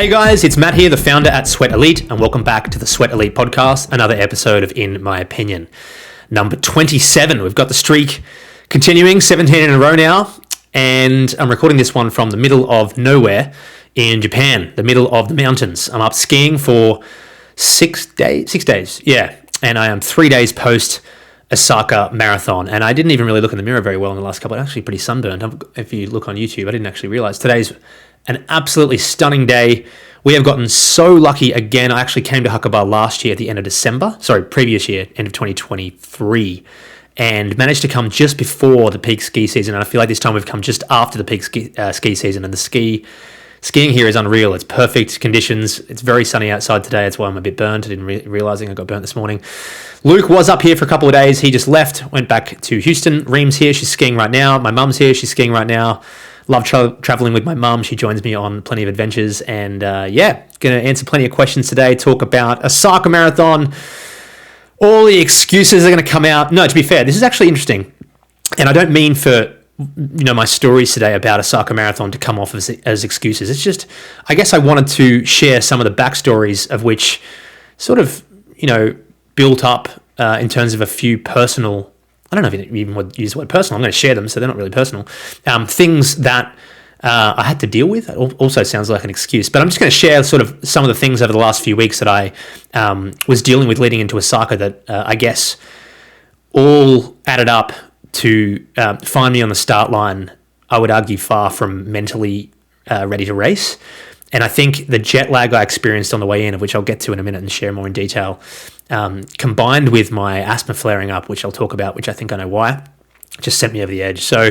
Hey guys, it's Matt here, the founder at Sweat Elite, and welcome back to the Sweat Elite podcast, another episode of In My Opinion. Number 27, we've got the streak continuing, 17 in a row now, and I'm recording this one from the middle of nowhere in Japan, the middle of the mountains. I'm up skiing for 6 days, yeah, and I am 3 days post Osaka Marathon, and I didn't even really look in the mirror very well in the last couple. I'm actually pretty sunburned. If you look on YouTube, I didn't actually realize today's an absolutely stunning day. We have gotten so lucky again. I actually came to Hakuba last year at the end of previous year, end of 2023, and managed to come just before the peak ski season. And I feel like this time we've come just after the peak ski season, and the skiing here is unreal. It's perfect conditions. It's very sunny outside today. That's why I'm a bit burnt. I didn't realizing I got burnt this morning. Luke was up here for a couple of days. He just left, went back to Houston. Reem's here. She's skiing right now. My mum's here. She's skiing right now. Love traveling with my mum. She joins me on plenty of adventures. And going to answer plenty of questions today. Talk about Osaka Marathon. All the excuses are going to come out. No, to be fair, this is actually interesting. And I don't mean for my stories today about Osaka Marathon to come off as excuses. It's just, I guess I wanted to share some of the backstories of which sort of, built up in terms of a few personal, I don't know if you even would use the word personal. I'm going to share them, so they're not really personal. Things that I had to deal with. It also sounds like an excuse, but I'm just going to share sort of some of the things over the last few weeks that I was dealing with leading into Osaka that I guess all added up to find me on the start line, I would argue, far from mentally ready to race. And I think the jet lag I experienced on the way in, of which I'll get to in a minute and share more in detail, combined with my asthma flaring up, which I'll talk about, which I think I know why, just sent me over the edge. So,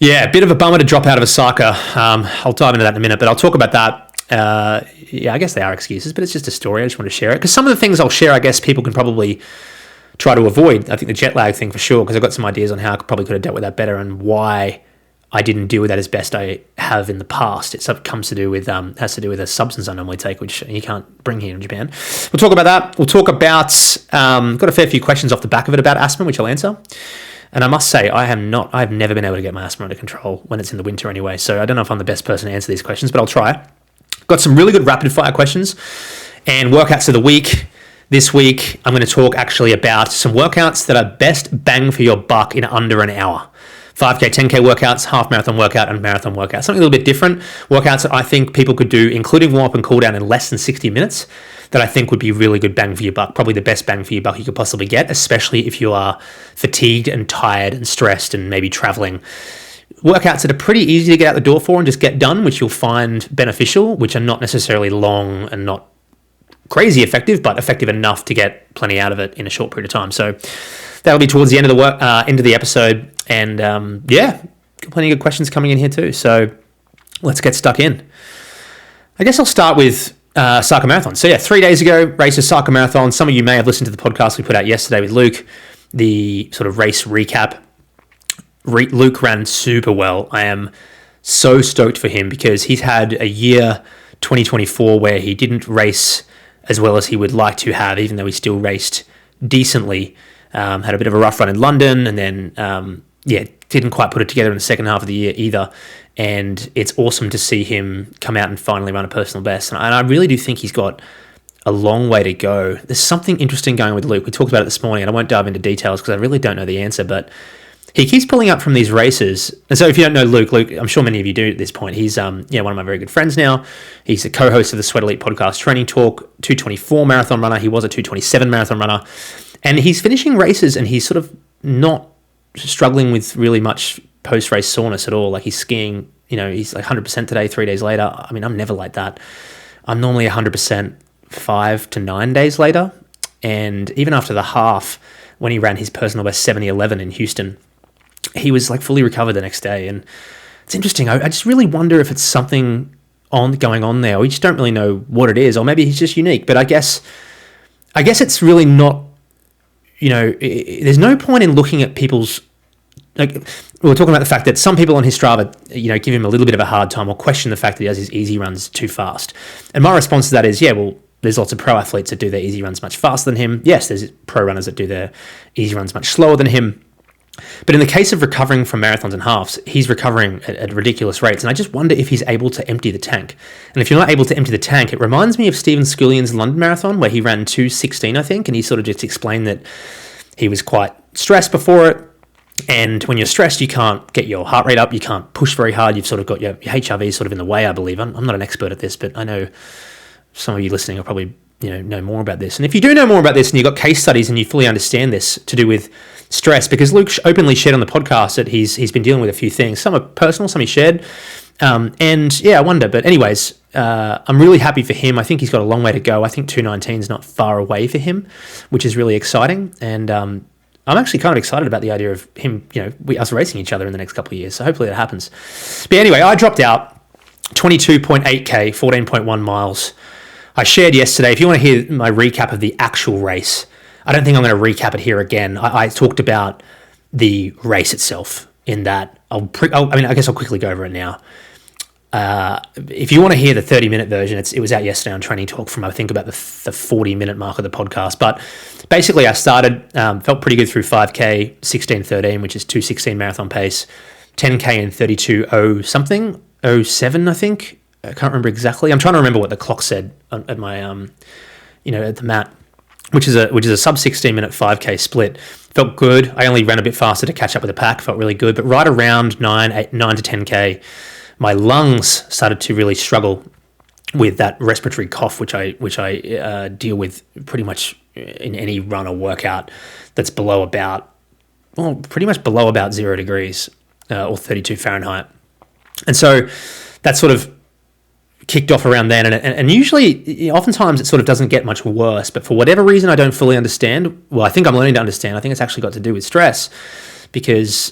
yeah, a bit of a bummer to drop out of Osaka. I'll dive into that in a minute, but I'll talk about that. I guess they are excuses, but it's just a story. I just want to share it. Because some of the things I'll share, I guess people can probably try to avoid. I think the jet lag thing for sure, because I've got some ideas on how I probably could have dealt with that better and why I didn't deal with that as best I have in the past. It has to do with a substance I normally take, which you can't bring here in Japan. We'll talk about that. We'll talk about, got a fair few questions off the back of it about asthma, which I'll answer. And I must say, I've never been able to get my asthma under control when it's in the winter anyway. So I don't know if I'm the best person to answer these questions, but I'll try. Got some really good rapid fire questions and workouts of the week. This week, I'm going to talk actually about some workouts that are best bang for your buck in under an hour. 5K, 10K workouts, half marathon workout, and marathon workout. Something a little bit different. Workouts that I think people could do, including warm up and cool down in less than 60 minutes, that I think would be really good bang for your buck. Probably the best bang for your buck you could possibly get, especially if you are fatigued and tired and stressed and maybe traveling. Workouts that are pretty easy to get out the door for and just get done, which you'll find beneficial, which are not necessarily long and not crazy effective, but effective enough to get plenty out of it in a short period of time. So that'll be towards the end of the episode. And got plenty of good questions coming in here too. So let's get stuck in. I guess I'll start with Osaka Marathon. So 3 days ago, race Osaka Marathon. Some of you may have listened to the podcast we put out yesterday with Luke, the sort of race recap. Luke ran super well. I am so stoked for him because he's had a year 2024 where he didn't race as well as he would like to have, even though he still raced decently. Had a bit of a rough run in London, and then didn't quite put it together in the second half of the year either. And it's awesome to see him come out and finally run a personal best. And I really do think he's got a long way to go. There's something interesting going with Luke. We talked about it this morning, and I won't dive into details because I really don't know the answer, but he keeps pulling up from these races. And so if you don't know Luke, I'm sure many of you do at this point. He's one of my very good friends now. He's a co-host of the Sweat Elite podcast Training Talk, 224 marathon runner. He was a 227 marathon runner. And he's finishing races and he's sort of not struggling with really much post-race soreness at all. Like he's skiing, he's like 100% today, 3 days later. I mean, I'm never like that. I'm normally 100% 5 to 9 days later. And even after the half, when he ran his personal best 70:11 in Houston, he was like fully recovered the next day. And it's interesting. I just really wonder if it's something going on there. We just don't really know what it is, or maybe he's just unique. But I guess it's really not. There's no point in looking at people's, we were talking about the fact that some people on his Strava, give him a little bit of a hard time or question the fact that he does his easy runs too fast. And my response to that is, there's lots of pro athletes that do their easy runs much faster than him. Yes, there's pro runners that do their easy runs much slower than him. But in the case of recovering from marathons and halves, he's recovering at ridiculous rates. And I just wonder if he's able to empty the tank. And if you're not able to empty the tank, it reminds me of Stephen Scullion's London Marathon, where he ran 2:16, I think. And he sort of just explained that he was quite stressed before it. And when you're stressed, you can't get your heart rate up. You can't push very hard. You've sort of got your HRV sort of in the way, I believe. I'm not an expert at this, but I know some of you listening will probably know more about this. And if you do know more about this and you've got case studies and you fully understand this to do with stress, because Luke openly shared on the podcast that he's been dealing with a few things. Some are personal, some he shared. And yeah, I wonder. But anyways, I'm really happy for him. I think he's got a long way to go. I think 2:19 is not far away for him, which is really exciting. And I'm actually kind of excited about the idea of him, us racing each other in the next couple of years. So hopefully that happens. But anyway, I dropped out 22.8K, 14.1 miles. I shared yesterday, if you want to hear my recap of the actual race, I don't think I'm going to recap it here again. I talked about the race itself in that. I guess I'll quickly go over it now. If you want to hear the 30-minute version, it was out yesterday on Training Talk from, I think, about the 40-minute mark of the podcast. But basically, I started, felt pretty good through 5K, 16:13, which is 2:16 marathon pace, 10K in 32:0 something, 07, I think. I can't remember exactly. I'm trying to remember what the clock said at my, at the mat, which is a sub 16-minute 5K split. Felt good. I only ran a bit faster to catch up with the pack. Felt really good. But right around 9 to 10K, my lungs started to really struggle with that respiratory cough, which I deal with pretty much in any run or workout that's pretty much below about 0 degrees or 32 Fahrenheit. And so that sort of kicked off around then, and usually, oftentimes it sort of doesn't get much worse, but for whatever reason I don't fully understand, well, I think I'm learning to understand. I think it's actually got to do with stress, because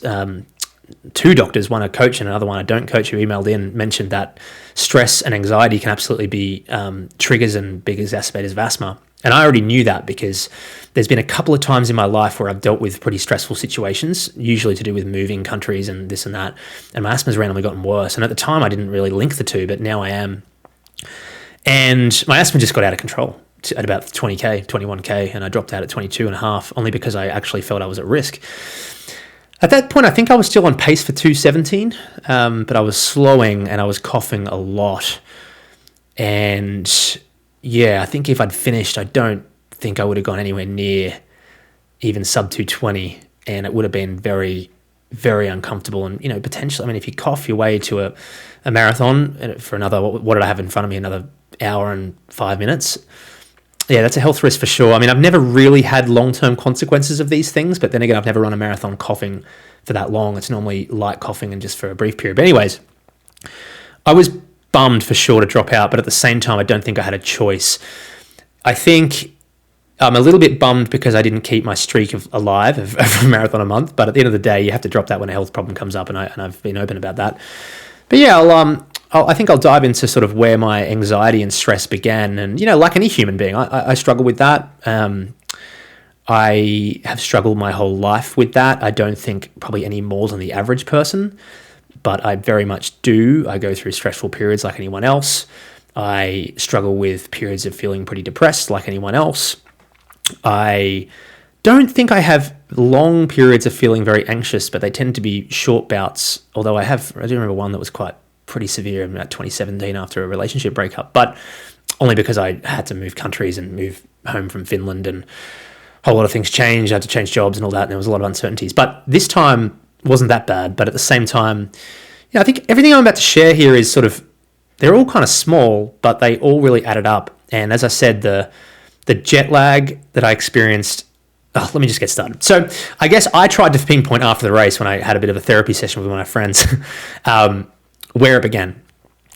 two doctors, one a coach and another one I don't coach, who emailed in, mentioned that stress and anxiety can absolutely be triggers and big exacerbators of asthma. And I already knew that because there's been a couple of times in my life where I've dealt with pretty stressful situations, usually to do with moving countries and this and that, and my asthma's randomly gotten worse. And at the time I didn't really link the two, but now I am. And my asthma just got out of control at about 20K, 21K, and I dropped out at 22.5, only because I actually felt I was at risk. At that point, I think I was still on pace for 2:17, but I was slowing and I was coughing a lot. And yeah, I think if I'd finished, I don't think I would have gone anywhere near even sub 2:20, and it would have been very, very uncomfortable. And, potentially, if you cough your way to a marathon for another, what did I have in front of me? Another hour and 5 minutes. Yeah, that's a health risk for sure. I've never really had long-term consequences of these things, but then again, I've never run a marathon coughing for that long. It's normally light coughing and just for a brief period. But anyways, I was bummed for sure to drop out, but at the same time, I don't think I had a choice. I think I'm a little bit bummed because I didn't keep my streak alive of a marathon a month, but at the end of the day, you have to drop that when a health problem comes up, and I've been open about that. But yeah, I think I'll dive into sort of where my anxiety and stress began. And, like any human being, I struggle with that. I have struggled my whole life with that. I don't think probably any more than the average person, but I very much do. I go through stressful periods like anyone else. I struggle with periods of feeling pretty depressed like anyone else. I don't think I have long periods of feeling very anxious, but they tend to be short bouts, although I do remember one that was pretty severe in about 2017 after a relationship breakup, but only because I had to move countries and move home from Finland, and a whole lot of things changed. I had to change jobs and all that, and there was a lot of uncertainties. But this time wasn't that bad, but at the same time, I think everything I'm about to share here is sort of, they're all kind of small, but they all really added up. And as I said, the jet lag that I experienced, let me just get started. So I guess I tried to pinpoint after the race, when I had a bit of a therapy session with one of my friends, where it began.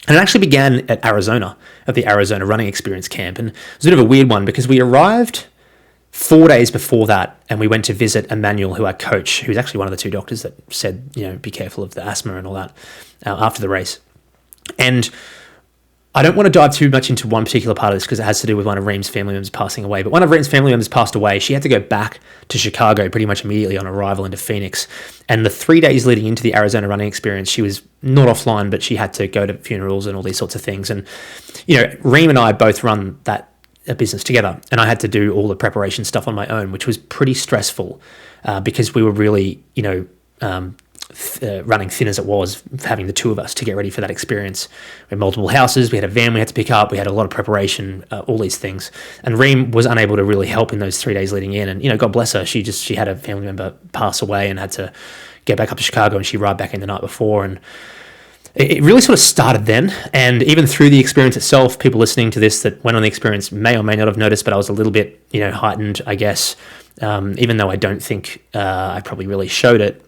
And it actually began at Arizona, at the Arizona Running Experience Camp. And it was a bit of a weird one because we arrived 4 days before that, and we went to visit Emmanuel, who I coach, who's actually one of the two doctors that said, be careful of the asthma and all that after the race. And I don't want to dive too much into one particular part of this because it has to do with one of Reem's family members passing away. But one of Reem's family members passed away. She had to go back to Chicago pretty much immediately on arrival into Phoenix. And the 3 days leading into the Arizona Running Experience, she was not offline, but she had to go to funerals and all these sorts of things. And, Reem and I both run that a business together, and I had to do all the preparation stuff on my own, which was pretty stressful because we were really, running thin as it was, having the two of us to get ready for that experience. We had multiple houses, we had a van we had to pick up, we had a lot of preparation, all these things. And Reem was unable to really help in those 3 days leading in. And, God bless her, she had a family member pass away and had to get back up to Chicago, and she arrived back in the night before. And it really sort of started then. And even through the experience itself, people listening to this that went on the experience may or may not have noticed, but I was a little bit, heightened, I guess, even though I don't think I probably really showed it.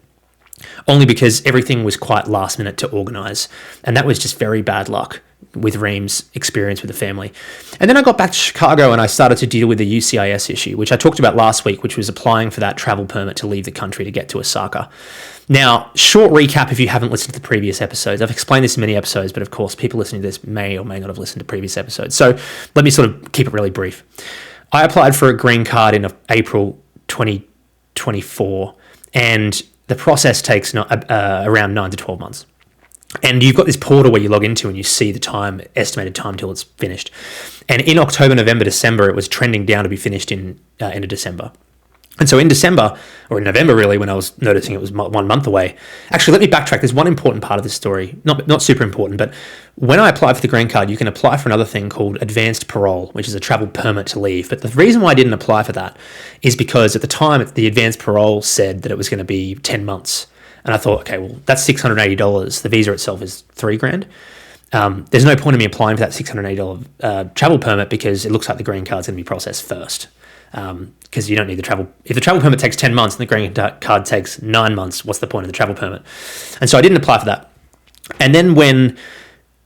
Only because everything was quite last minute to organise. And that was just very bad luck with Reem's experience with the family. And then I got back to Chicago and I started to deal with the UCIS issue, which I talked about last week, which was applying for that travel permit to leave the country to get to Osaka. Now, short recap if you haven't listened to the previous episodes. I've explained this in many episodes, but of course, people listening to this may or may not have listened to previous episodes. So let me sort of keep it really brief. I applied for a green card in April 2024, and the process takes around 9 to 12 months. And you've got this portal where you log into and you see the estimated time till it's finished. And in October, November, December, it was trending down to be finished in end of December. And so in December, or in November really, when I was noticing it was 1 month away. Actually, let me backtrack. There's one important part of this story, not super important, but when I applied for the green card, you can apply for another thing called advanced parole, which is a travel permit to leave. But the reason why I didn't apply for that is because at the time, the advanced parole said that it was going to be 10 months. And I thought, okay, well, that's $680. The visa itself is $3,000. There's no point in me applying for that $680 travel permit because it looks like the green card's going to be processed first. Because you don't need the travel. If the travel permit takes 10 months and the green card takes 9 months, what's the point of the travel permit? And so I didn't apply for that. And then when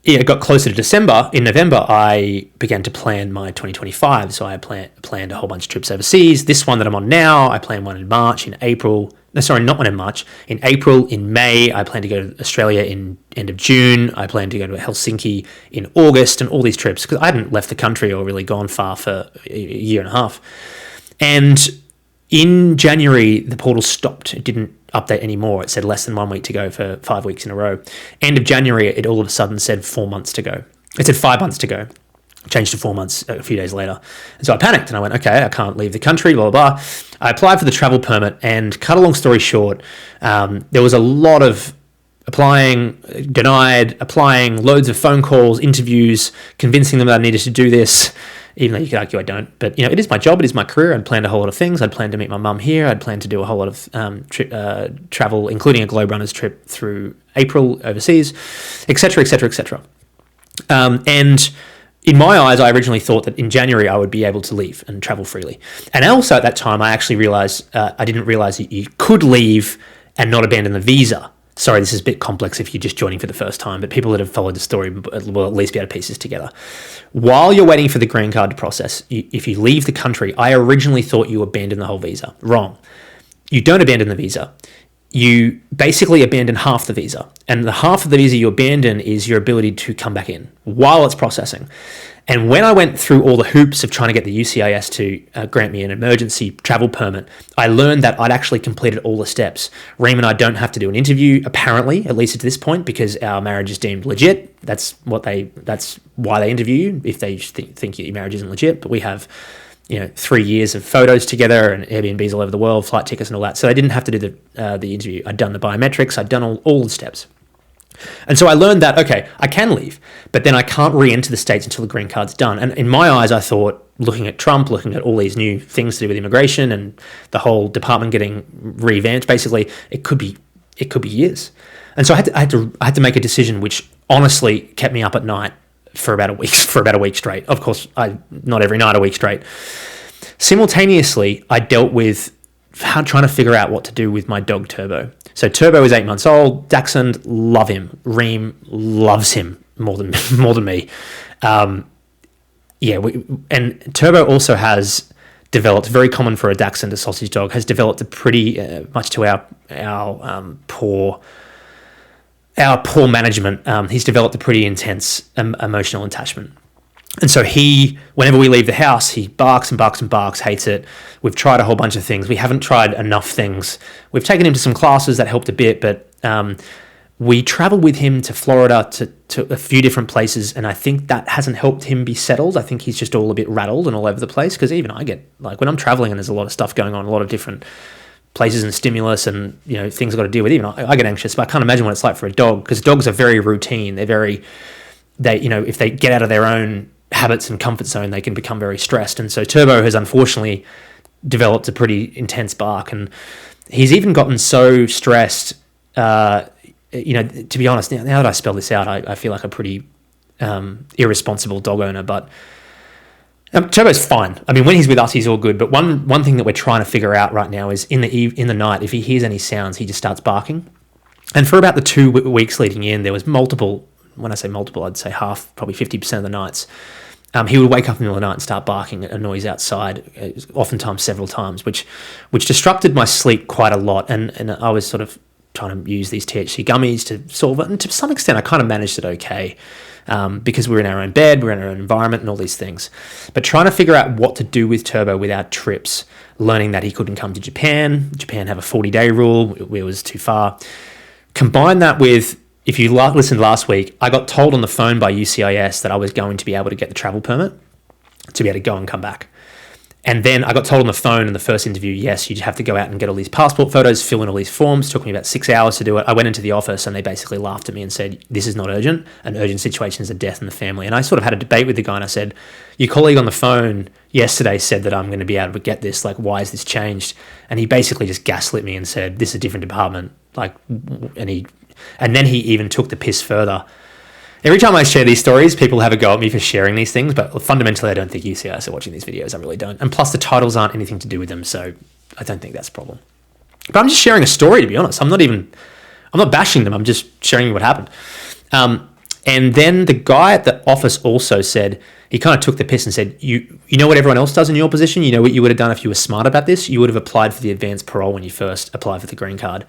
it got closer to December, in November, I began to plan my 2025. So I planned a whole bunch of trips overseas. This one that I'm on now, I planned one in March, in April. No, sorry, not one in March. In April, in May, I plan to go to Australia in end of June. I plan to go to Helsinki in August, and all these trips because I hadn't left the country or really gone far for a year and a half. And in January, the portal stopped. It didn't update anymore. It said less than 1 week to go for 5 weeks in a row. End of January, it all of a sudden said 4 months to go. It said 5 months to go. Changed to 4 months a few days later. And so I panicked and I went, okay, I can't leave the country, blah, blah, blah. I applied for the travel permit and cut a long story short, there was a lot of applying, denied, applying, loads of phone calls, interviews, convincing them that I needed to do this, even though you could argue I don't. But, it is my job, it is my career. I'd planned a whole lot of things. I'd planned to meet my mum here. I'd planned to do a whole lot of travel, including a Globe Runners trip through April overseas, etc., etc., etc. And in my eyes, I originally thought that in January I would be able to leave and travel freely. And also at that time, I actually realized, I didn't realize that you could leave and not abandon the visa. Sorry, this is a bit complex if you're just joining for the first time, but people that have followed the story will at least be able to piece this together. While you're waiting for the green card to process, if you leave the country, I originally thought you abandoned the whole visa. Wrong. You don't abandon the visa. You basically abandon half the visa. And the half of the visa you abandon is your ability to come back in while it's processing. And when I went through all the hoops of trying to get the UCIS to grant me an emergency travel permit, I learned that I'd actually completed all the steps. Reem and I don't have to do an interview, apparently, at least at this point, because our marriage is deemed legit. That's why they interview you, if they think your marriage isn't legit. But we have 3 years of photos together and Airbnbs all over the world, flight tickets and all that. So I didn't have to do the interview. I'd done the biometrics. I'd done all the steps. And so I learned that, okay, I can leave, but then I can't re-enter the States until the green card's done. And in my eyes, I thought, looking at Trump, looking at all these new things to do with immigration and the whole department getting revamped, basically, it could be years. And so I had to make a decision which honestly kept me up at night for about a week straight. Of course, not every night, a week straight. Simultaneously, I dealt with trying to figure out what to do with my dog Turbo. So Turbo is 8 months old. Dachshund, love him. Reem loves him more than me. And Turbo also has developed, very common for a Dachshund, a sausage dog, has developed a pretty much to our poor management. He's developed a pretty intense emotional attachment. And so whenever we leave the house, he barks and barks and barks, hates it. We've tried a whole bunch of things. We haven't tried enough things. We've taken him to some classes that helped a bit, but We traveled with him to Florida to a few different places, and I think that hasn't helped him be settled. I think he's just all a bit rattled and all over the place, because even I get, like, when I'm traveling and there's a lot of stuff going on, a lot of different places and stimulus and, things I've got to deal with, even I get anxious, but I can't imagine what it's like for a dog, because dogs are very routine. If they get out of their own habits and comfort zone, they can become very stressed. And so Turbo has unfortunately developed a pretty intense bark, and he's even gotten so stressed, to be honest, now that I spell this out, I feel like a pretty irresponsible dog owner, but Turbo's fine. I mean, when he's with us, he's all good. But one thing that we're trying to figure out right now is in the night, if he hears any sounds, he just starts barking. And for about the 2 weeks leading in, there was multiple. When I say multiple, I'd say half, probably 50% of the nights. He would wake up in the middle of the night and start barking at a noise outside, oftentimes several times, which disrupted my sleep quite a lot. And I was sort of trying to use these THC gummies to solve it. And to some extent, I kind of managed it okay, because we were in our own bed, we were in our own environment and all these things. But trying to figure out what to do with Turbo without trips, learning that he couldn't come to Japan. Japan have a 40-day rule. It was too far. Combine that with, if you listened last week, I got told on the phone by UCIS that I was going to be able to get the travel permit to be able to go and come back. And then I got told on the phone in the first interview, yes, you have to go out and get all these passport photos, fill in all these forms. It took me about 6 hours to do it. I went into the office and they basically laughed at me and said, this is not urgent. An urgent situation is a death in the family. And I sort of had a debate with the guy, and I said, your colleague on the phone yesterday said that I'm going to be able to get this. Like, why has this changed? And he basically just gaslit me and said, this is a different department. And then he even took the piss further. Every time I share these stories, people have a go at me for sharing these things, but fundamentally, I don't think UCIS are watching these videos. I really don't. And plus, the titles aren't anything to do with them, so I don't think that's a problem. But I'm just sharing a story, to be honest. I'm not bashing them. I'm just sharing what happened. And then the guy at the office also said, he kind of took the piss and said, you know what everyone else does in your position? You know what you would have done if you were smart about this? You would have applied for the advanced parole when you first applied for the green card.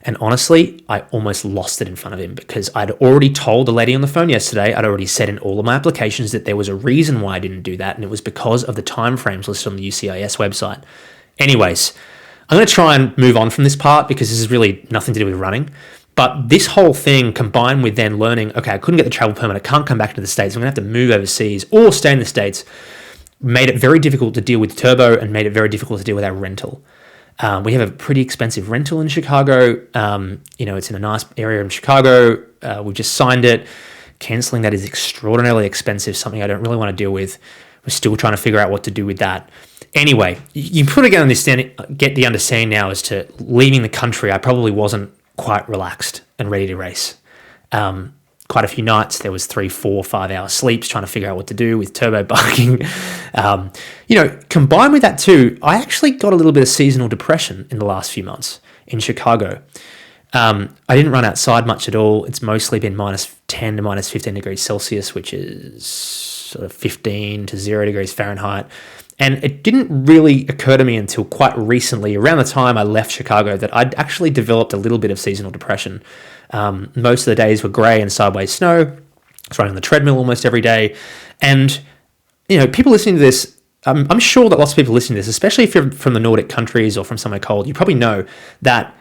And honestly, I almost lost it in front of him, because I'd already told the lady on the phone yesterday, I'd already said in all of my applications that there was a reason why I didn't do that, and it was because of the timeframes listed on the UCIS website. Anyways, I'm going to try and move on from this part, because this is really nothing to do with running. But this whole thing, combined with then learning, okay, I couldn't get the travel permit, I can't come back to the States, I'm going to have to move overseas or stay in the States, made it very difficult to deal with Turbo and made it very difficult to deal with our rental. We have a pretty expensive rental in Chicago. It's in a nice area in Chicago. We've just signed it. Cancelling that is extraordinarily expensive, something I don't really want to deal with. We're still trying to figure out what to do with that. Anyway, you probably get the understanding now as to leaving the country. I probably wasn't quite relaxed and ready to race. Quite a few nights, there was 3, 4, 5 hour sleeps trying to figure out what to do with Turbo barking. Combined with that too, I actually got a little bit of seasonal depression in the last few months in Chicago. I didn't run outside much at all. It's mostly been minus 10 to minus 15 degrees Celsius, which is sort of 15 to 0 degrees Fahrenheit. And it didn't really occur to me until quite recently, around the time I left Chicago, that I'd actually developed a little bit of seasonal depression. Most of the days were grey and sideways snow. I was running on the treadmill almost every day. And, people listening to this, I'm sure that lots of people listening to this, especially if you're from the Nordic countries or from somewhere cold, you probably know that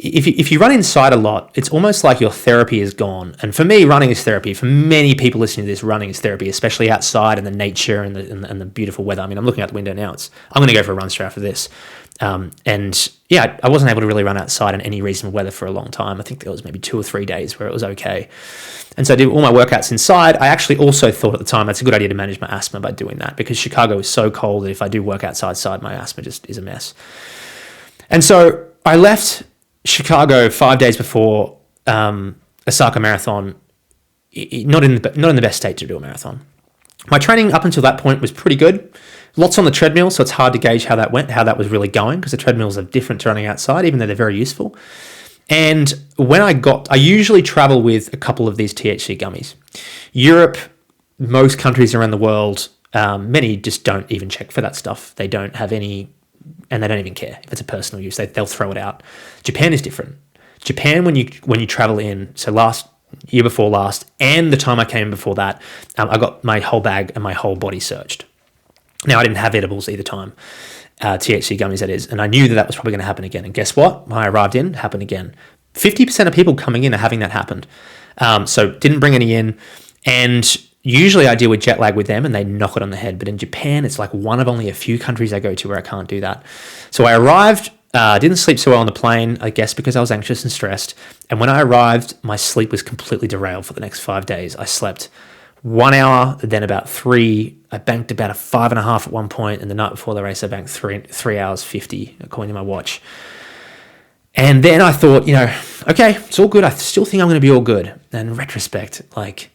if you run inside a lot, it's almost like your therapy is gone. And for me, running is therapy. For many people listening to this, running is therapy, especially outside in the nature and the beautiful weather. I mean, I'm looking out the window now. I'm going to go for a run straight after this. I wasn't able to really run outside in any reasonable weather for a long time. I think there was maybe 2 or 3 days where it was okay. And so I did all my workouts inside. I actually also thought at the time that's a good idea to manage my asthma by doing that, because Chicago is so cold that if I do work outside, my asthma just is a mess. And so I left Chicago 5 days before Osaka Marathon, not in the best state to do a marathon. My training up until that point was pretty good. Lots on the treadmill, so it's hard to gauge how that went, how that was really going, because the treadmills are different to running outside, even though they're very useful. And when I usually travel with a couple of these THC gummies. Europe, most countries around the world, many just don't even check for that stuff. They don't have any, and they don't even care if it's a personal use. They'll throw it out. Japan is different. Japan, when you travel in, so year before last, and the time I came before that, I got my whole bag and my whole body searched. Now, I didn't have edibles either time, THC gummies that is, and I knew that was probably going to happen again. And guess what? When I arrived in, it happened again. 50% of people coming in are having that happen. So didn't bring any in. And usually I deal with jet lag with them and they knock it on the head. But in Japan, it's like one of only a few countries I go to where I can't do that. So I arrived, didn't sleep so well on the plane, I guess because I was anxious and stressed. And when I arrived, my sleep was completely derailed for the next 5 days. I slept 1 hour, then about 3. I banked about a 5.5 at one point, and the night before the race, I banked 3 hours 50, according to my watch. And then I thought, okay, it's all good. I still think I'm going to be all good. And in retrospect, like,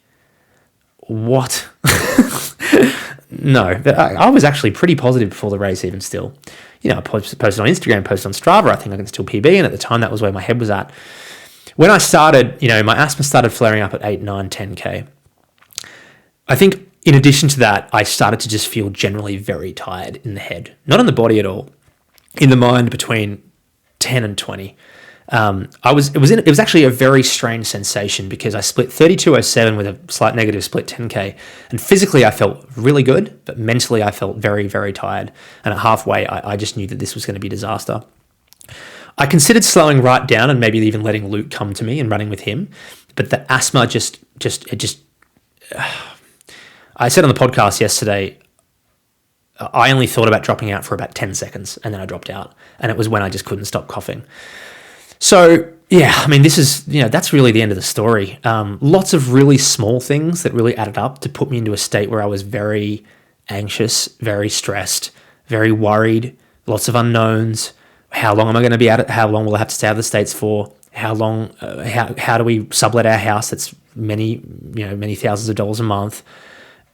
what? No, I was actually pretty positive before the race, even still. I posted on Instagram, posted on Strava. I think I can still PB, and at the time, that was where my head was at. When I started, my asthma started flaring up at 8, 9, 10K. I think in addition to that, I started to just feel generally very tired in the head, not in the body at all, in the mind between 10 and 20. It was actually a very strange sensation because I split 32.07 with a slight negative split 10K, and physically I felt really good, but mentally I felt very, very tired. And at halfway, I just knew that this was going to be a disaster. I considered slowing right down and maybe even letting Luke come to me and running with him, but the asthma I said on the podcast yesterday, I only thought about dropping out for about 10 seconds and then I dropped out. And it was when I just couldn't stop coughing. So, this is, that's really the end of the story. Lots of really small things that really added up to put me into a state where I was very anxious, very stressed, very worried, lots of unknowns. How long am I going to be out? How long will I have to stay out of the States for? How long, how do we sublet our house that's many thousands of dollars a month?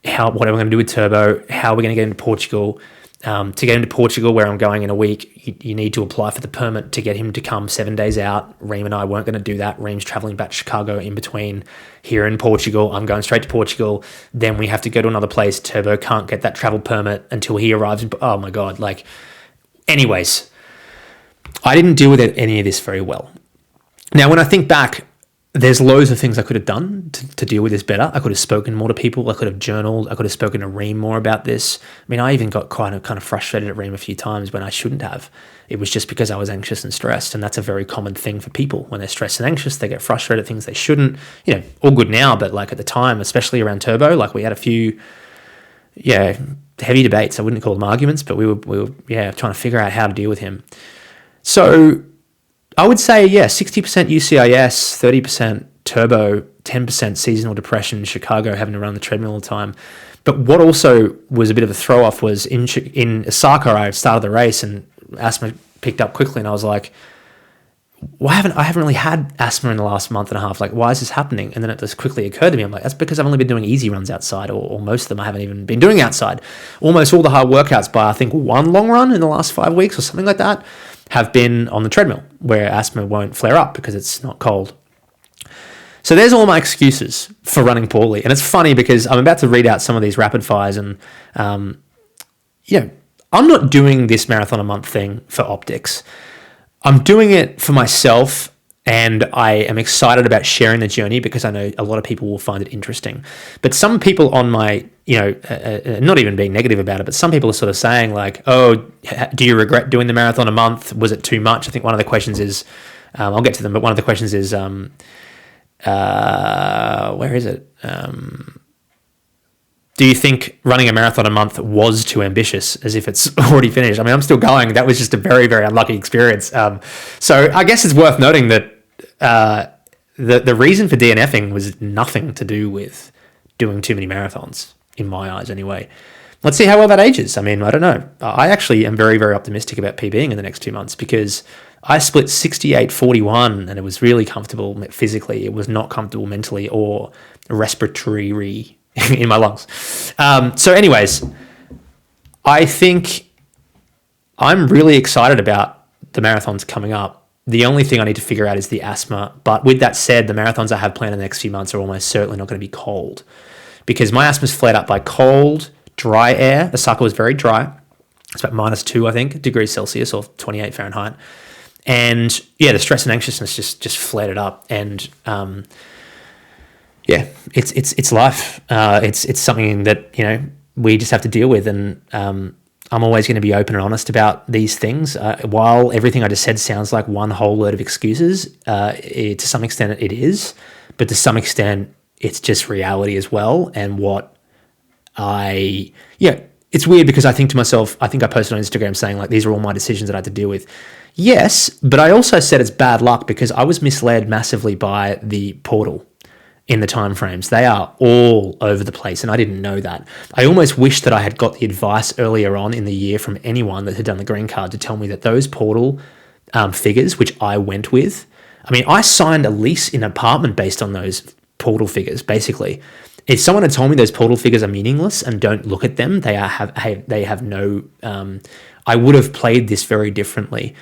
What are we going to do with Turbo? How are we going to get into Portugal? To get into Portugal, where I'm going in a week, you need to apply for the permit to get him to come 7 days out. Reem and I weren't going to do that. Reem's traveling back to Chicago in between here in Portugal. I'm going straight to Portugal. Then we have to go to another place. Turbo can't get that travel permit until he arrives. Oh my God. Anyways, I didn't deal with any of this very well. Now, when I think back, there's loads of things I could have done to deal with this better. I could have spoken more to people. I could have journaled. I could have spoken to Reem more about this. I even got kind of frustrated at Reem a few times when I shouldn't have. It was just because I was anxious and stressed, and that's a very common thing for people. When they're stressed and anxious, they get frustrated at things they shouldn't. All good now, but at the time, especially around Turbo, we had a few, heavy debates. I wouldn't call them arguments, but we were trying to figure out how to deal with him. So I would say, 60% UCIS, 30% Turbo, 10% seasonal depression in Chicago, having to run the treadmill all the time. But what also was a bit of a throw-off was in Osaka, I started the race and asthma picked up quickly, and I was like, I haven't really had asthma in the last month and a half. Why is this happening? And then it just quickly occurred to me, I'm like, that's because I've only been doing easy runs outside, or most of them I haven't even been doing outside. Almost all the hard workouts, by I think one long run in the last 5 weeks or something like that, have been on the treadmill where asthma won't flare up because it's not cold. So there's all my excuses for running poorly. And it's funny because I'm about to read out some of these rapid fires, and I'm not doing this marathon a month thing for optics. I'm doing it for myself, and I am excited about sharing the journey because I know a lot of people will find it interesting. But some people on my, not even being negative about it, but some people are sort of saying oh, do you regret doing the marathon a month? Was it too much? I think one of the questions is, I'll get to them, but one of the questions is, where is it? Do you think running a marathon a month was too ambitious, as if it's already finished? I'm still going. That was just a very, very unlucky experience. So I guess it's worth noting that the reason for DNFing was nothing to do with doing too many marathons, in my eyes anyway. Let's see how well that ages. I don't know. I actually am very, very optimistic about PBing in the next 2 months because I split 68.41 and it was really comfortable physically. It was not comfortable mentally or respiratory in my lungs. So anyways, I think I'm really excited about the marathons coming up. The only thing I need to figure out is the asthma. But with that said, the marathons I have planned in the next few months are almost certainly not going to be cold because my asthma's flared up by cold, dry air. Osaka was very dry. It's about -2, I think, degrees Celsius or 28 Fahrenheit. And the stress and anxiousness just flared it up. And it's life. It's something that we just have to deal with. And I'm always going to be open and honest about these things. While everything I just said sounds like one whole load of excuses, to some extent it is, but to some extent it's just reality as well. And it's weird because I think to myself, I think I posted on Instagram saying like, these are all my decisions that I had to deal with. Yes, but I also said it's bad luck because I was misled massively by the portal in the timeframes. They are all over the place, and I didn't know that. I almost wish that I had got the advice earlier on in the year from anyone that had done the green card to tell me that those portal figures, which I went with, I mean, I signed a lease in an apartment based on those portal figures, basically. If someone had told me those portal figures are meaningless and don't look at them, they have no, I would have played this very differently.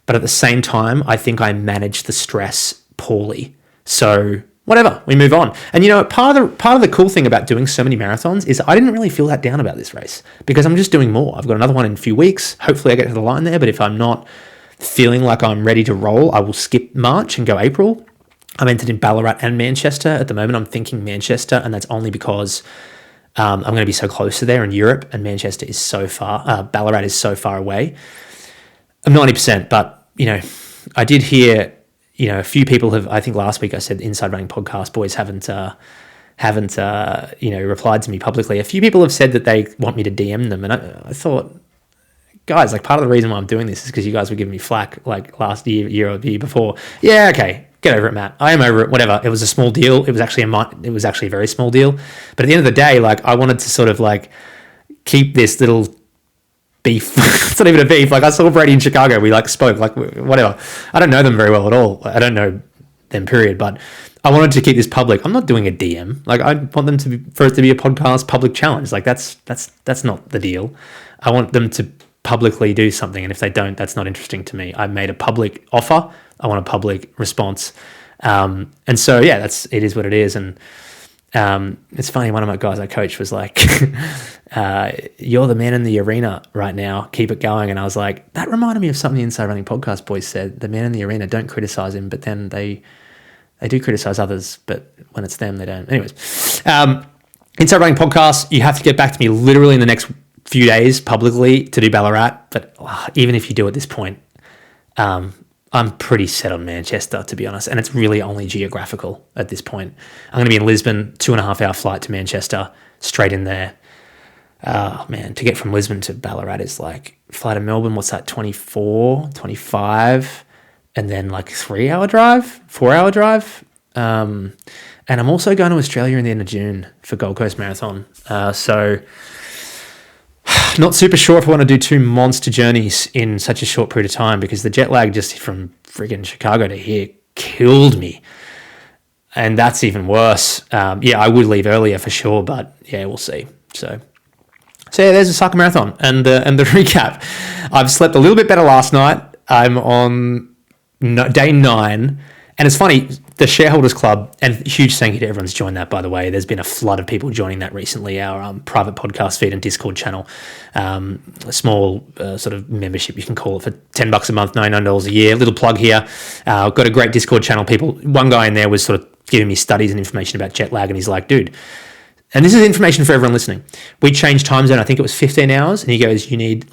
But at the same time, I think I managed the stress poorly. So whatever, we move on. And part of the cool thing about doing so many marathons is I didn't really feel that down about this race because I'm just doing more. I've got another one in a few weeks. Hopefully I get to the line there, but if I'm not feeling like I'm ready to roll, I will skip March and go April. I'm entered in Ballarat and Manchester. At the moment, I'm thinking Manchester, and that's only because I'm going to be so close to there in Europe, and Manchester is so far, Ballarat is so far away. I'm 90%, but, I did hear, a few people have, I think last week I said the Inside Running podcast boys haven't replied to me publicly. A few people have said that they want me to DM them, and I thought, guys, like part of the reason why I'm doing this is because you guys were giving me flack like last year or the year before. Yeah, okay, get over it, Matt. I am over it. Whatever. It was a small deal. It was actually a very small deal. But at the end of the day, like I wanted to sort of like keep this little beef. It's not even a beef. Like I saw Brady in Chicago. We like spoke like whatever. I don't know them very well at all. I don't know them, period. But I wanted to keep this public. I'm not doing a DM. Like I want them for it to be a podcast public challenge. Like that's not the deal. I want them to publicly do something, and if they don't, that's not interesting to me. I made a public offer. I want a public response, and so yeah, it is what it is. And it's funny. One of my guys I coached was like, "You're the man in the arena right now. Keep it going." And I was like, that reminded me of something the Inside Running podcast boys said. The man in the arena, don't criticize him, but then they do criticize others, but when it's them, they don't. Anyways, Inside Running podcast. You have to get back to me literally in the next few days publicly to do Ballarat, but even if you do at this point, I'm pretty set on Manchester, to be honest, and it's really only geographical at this point. I'm going to be in Lisbon, 2.5 hour flight to Manchester, straight in there. Man, to get from Lisbon to Ballarat is like, fly to Melbourne, what's that, 24, 25, and then like 4 hour drive. And I'm also going to Australia in the end of June for Gold Coast Marathon. So not super sure if I want to do 2 monster journeys in such a short period of time because the jet lag just from friggin' Chicago to here killed me. And that's even worse. I would leave earlier for sure, but yeah, we'll see. So yeah, there's Osaka Marathon and the recap. I've slept a little bit better last night. I'm on day 9. And it's funny, the Shareholders Club, and huge thank you to everyone's joined that, by the way. There's been a flood of people joining that recently, our private podcast feed and Discord channel. A small sort of membership, you can call it, for $10 a month, $99 a year. Little plug here. I've got a great Discord channel. One guy in there was sort of giving me studies and information about jet lag, and he's like, dude, and this is information for everyone listening. We changed time zone, I think it was 15 hours, and he goes, you need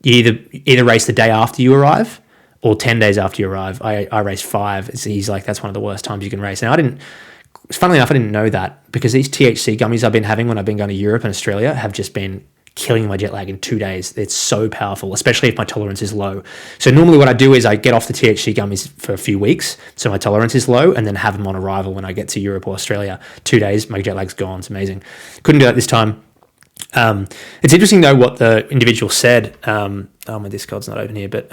you either race the day after you arrive, or 10 days after you arrive. I raced 5. So he's like, that's one of the worst times you can race. Now, funnily enough, I didn't know that because these THC gummies I've been having when I've been going to Europe and Australia have just been killing my jet lag in 2 days. It's so powerful, especially if my tolerance is low. So normally what I do is I get off the THC gummies for a few weeks, so my tolerance is low, and then have them on arrival when I get to Europe or Australia. 2 days, my jet lag's gone. It's amazing. Couldn't do that this time. It's interesting though what the individual said. My Discord's not open here, but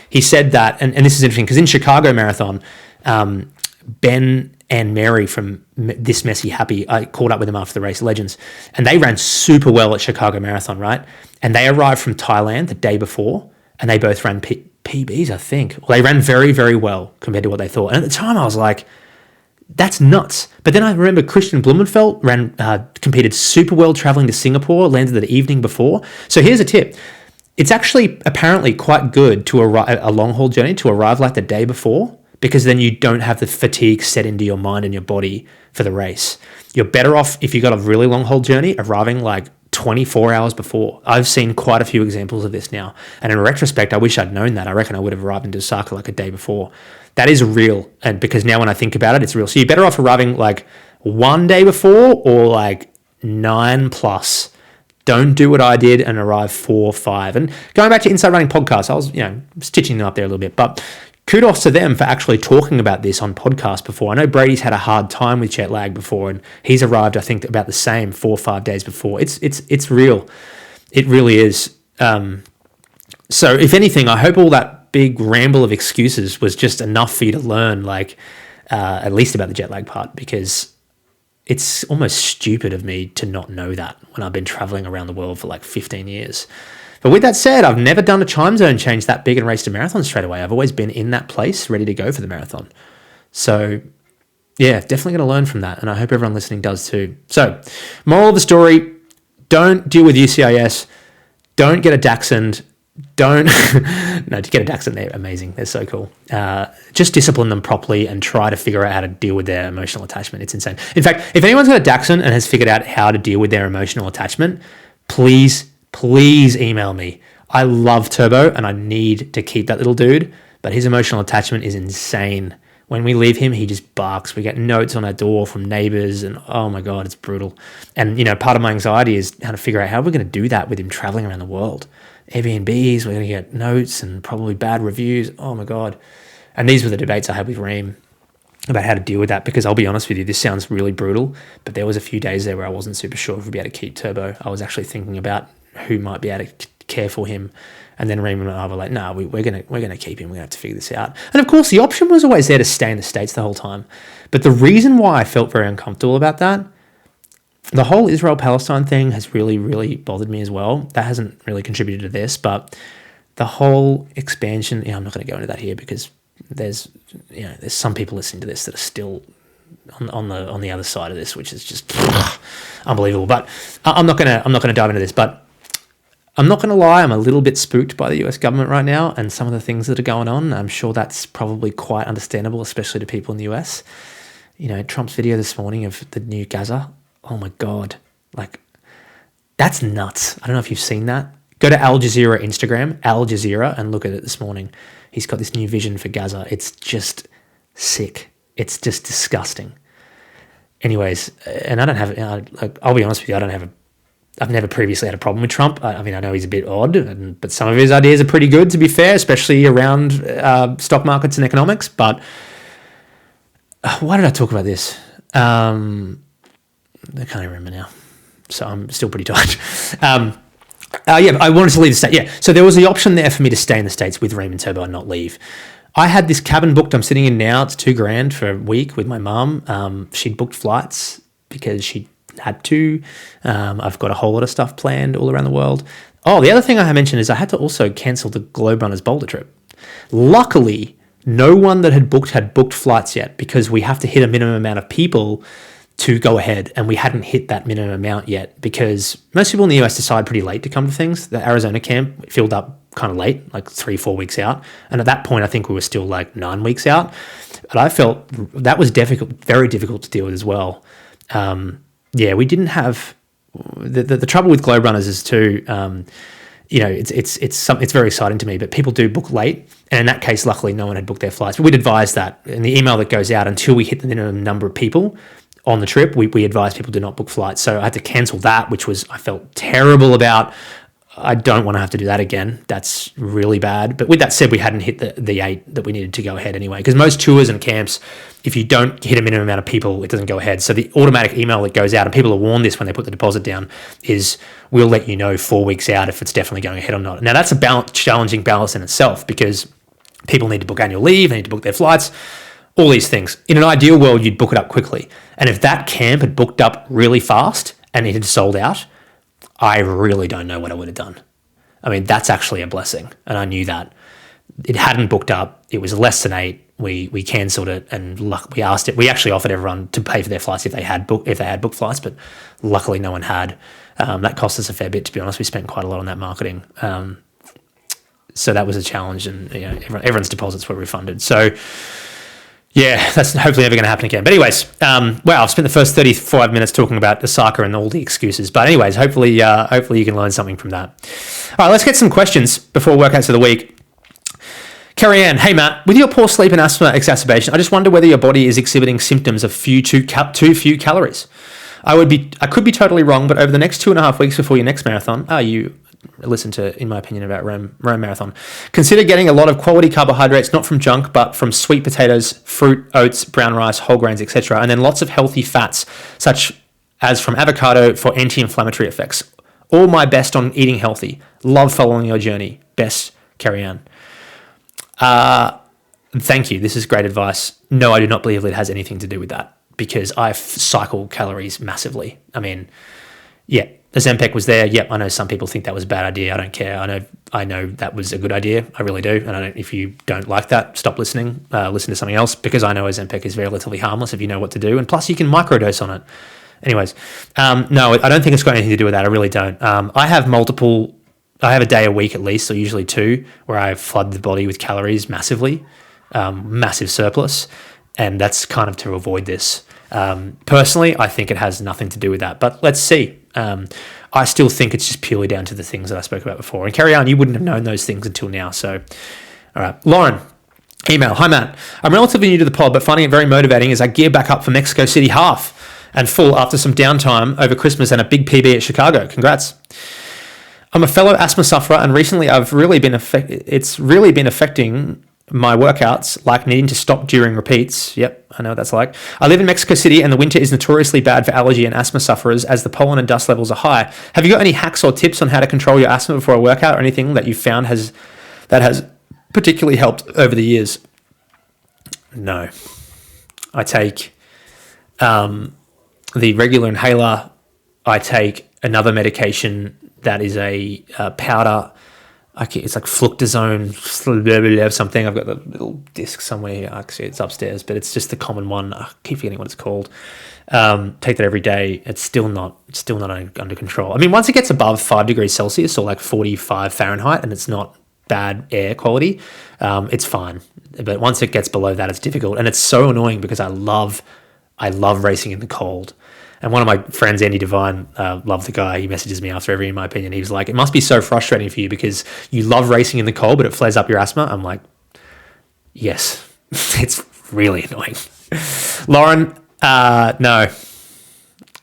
he said that, and this is interesting because in Chicago Marathon, Ben and Mary from This Messy Happy, I caught up with them after the race, legends, and they ran super well at Chicago Marathon, right? And they arrived from Thailand the day before, and they both ran PBs, I think. Well, they ran very, very well compared to what they thought. And at the time, I was like, that's nuts. But then I remember Christian Blumenfeld competed super well traveling to Singapore, landed the evening before. So here's a tip. It's actually apparently quite good to arrive a long haul journey to arrive like the day before, because then you don't have the fatigue set into your mind and your body for the race. You're better off if you got a really long haul journey arriving like 24 hours before. I've seen quite a few examples of this now. And in retrospect, I wish I'd known that. I reckon I would have arrived in Osaka like a day before. That is real. And because now when I think about it, it's real. So you're better off arriving like one day before or like 9+. Don't do what I did and arrive 4, 5. And going back to Inside Running podcast, I was, stitching them up there a little bit, but kudos to them for actually talking about this on podcast before. I know Brady's had a hard time with jet lag before, and he's arrived, I think, about the same 4 or 5 days before. It's real. It really is. So if anything, I hope all that big ramble of excuses was just enough for you to learn, at least about the jet lag part, because it's almost stupid of me to not know that when I've been traveling around the world for like 15 years. But with that said, I've never done a time zone change that big and raced a marathon straight away. I've always been in that place, ready to go for the marathon. So yeah, definitely going to learn from that. And I hope everyone listening does too. So moral of the story, don't deal with UCIS. Don't get a Dachshund. To get a Dachshund, they're amazing. They're so cool. Just discipline them properly and try to figure out how to deal with their emotional attachment. It's insane. In fact, if anyone's got a Dachshund and has figured out how to deal with their emotional attachment, please email me. I love Turbo and I need to keep that little dude, but his emotional attachment is insane. When we leave him, he just barks. We get notes on our door from neighbors and oh my God, it's brutal. And, part of my anxiety is how to figure out how we're going to do that with him traveling around the world. Airbnbs, we're going to get notes and probably bad reviews. Oh my God. And these were the debates I had with Reem about how to deal with that, because I'll be honest with you, this sounds really brutal, but there was a few days there where I wasn't super sure if we'd be able to keep Turbo. I was actually thinking about who might be able to care for him. And then Reem and I were like, no, we're gonna keep him. We're gonna have to figure this out. And of course, the option was always there to stay in the States the whole time. But the reason why I felt very uncomfortable about that, the whole Israel-Palestine thing has really, really bothered me as well. That hasn't really contributed to this, but the whole expansion, I'm not going to go into that here because there's some people listening to this that are still on the other side of this, which is just unbelievable. But I'm not gonna dive into this. But I'm not going to lie, I'm a little bit spooked by the US government right now and some of the things that are going on. I'm sure that's probably quite understandable, especially to people in the US. Trump's video this morning of the new Gaza. Oh my God. That's nuts. I don't know if you've seen that. Go to Al Jazeera Instagram, Al Jazeera, and look at it this morning. He's got this new vision for Gaza. It's just sick. It's just disgusting. Anyways, and I don't have, I'll be honest with you, I've never previously had a problem with Trump. I know he's a bit odd, but some of his ideas are pretty good, to be fair, especially around stock markets and economics. But why did I talk about this? I can't even remember now. So I'm still pretty tired. I wanted to leave the state. Yeah, so there was the option there for me to stay in the States with Reem and Turbo and not leave. I had this cabin booked I'm sitting in now. It's $2,000 for a week with my mum. She'd booked flights because she had to. I've got a whole lot of stuff planned all around the world. Oh, the other thing I mentioned is I had to also cancel the Globe Runners Boulder trip. Luckily, no one that had booked flights yet, because we have to hit a minimum amount of people to go ahead, and we hadn't hit that minimum amount yet because most people in the US decide pretty late to come to things. The Arizona camp filled up kind of late, like 3-4 weeks out. And at that point, I think we were still like 9 weeks out. But I felt that was very difficult to deal with as well. We didn't have the trouble with Globe Runners is too, it's very exciting to me, but people do book late. And in that case, luckily, no one had booked their flights. But we'd advise that in the email that goes out, until we hit the minimum number of people on the trip, we advise people do not book flights. So I had to cancel that, which I felt terrible about. I don't want to have to do that again. That's really bad. But with that said, we hadn't hit the 8 that we needed to go ahead anyway. Because most tours and camps, if you don't hit a minimum amount of people, it doesn't go ahead. So the automatic email that goes out, and people are warned this when they put the deposit down, is we'll let you know 4 weeks out if it's definitely going ahead or not. Now that's a challenging balance in itself, because people need to book annual leave, they need to book their flights, all these things. In an ideal world, you'd book it up quickly. And if that camp had booked up really fast and it had sold out, I really don't know what I would have done. I mean, that's actually a blessing, and I knew that. It hadn't booked up. It was less than 8. We cancelled it, and we asked it. We actually offered everyone to pay for their flights if they had booked flights, but luckily no one had. That cost us a fair bit, to be honest. We spent quite a lot on that marketing. So that was a challenge, and everyone's deposits were refunded. So Yeah, that's hopefully never going to happen again. But anyways, wow, I've spent the first 35 minutes talking about Osaka and all the excuses. But anyways, hopefully you can learn something from that. All right, let's get some questions before workouts of the week. Carrie Ann, hey Matt, with your poor sleep and asthma exacerbation, I just wonder whether your body is exhibiting symptoms of too few calories. I could be totally wrong, but over the next 2.5 weeks before your next marathon, you listen to, in my opinion, about Rome Marathon, consider getting a lot of quality carbohydrates, not from junk, but from sweet potatoes, fruit, oats, brown rice, whole grains, etc., and then lots of healthy fats, such as from avocado for anti-inflammatory effects. All my best on eating healthy. Love following your journey. Best, Carrie Ann. Thank you. This is great advice. No, I do not believe it has anything to do with that because I cycle calories massively. I mean, yeah, Ozempic was there. Yep, I know some people think that was a bad idea. I don't care. I know that was a good idea. I really do. And if you don't like that, stop listening. Listen to something else because I know Ozempic is relatively harmless if you know what to do. And plus, you can microdose on it. Anyways, no, I don't think it's got anything to do with that. I really don't. I have a day a week at least, or usually 2, where I flood the body with calories massively, massive surplus, and that's kind of to avoid this. Personally, I think it has nothing to do with that, but let's see. I still think it's just purely down to the things that I spoke about before. And Carrie Ann, you wouldn't have known those things until now. So, all right. Lauren, email. Hi, Matt. I'm relatively new to the pod, but finding it very motivating as I gear back up for Mexico City half and full after some downtime over Christmas and a big PB at Chicago. Congrats. I'm a fellow asthma sufferer, and recently it's really been affecting my workouts, like needing to stop during repeats. Yep, I know what that's like. I live in Mexico City, and the winter is notoriously bad for allergy and asthma sufferers as the pollen and dust levels are high. Have you got any hacks or tips on how to control your asthma before a workout, or anything that you found has particularly helped over the years? No. I take the regular inhaler. I take another medication that is a powder. It's like fluctazone something. I've got the little disc somewhere here. Actually, it's upstairs, but it's just the common one. I keep forgetting what it's called. Take that every day. It's still not under control. I mean, once it gets above 5 degrees Celsius or like 45 Fahrenheit, and it's not bad air quality, it's fine. But once it gets below that, it's difficult, and it's so annoying because I love racing in the cold. And one of my friends, Andy Devine, love the guy. He messages me after every, in my opinion. He was like, it must be so frustrating for you because you love racing in the cold, but it flares up your asthma. I'm like, yes, it's really annoying. Lauren, no.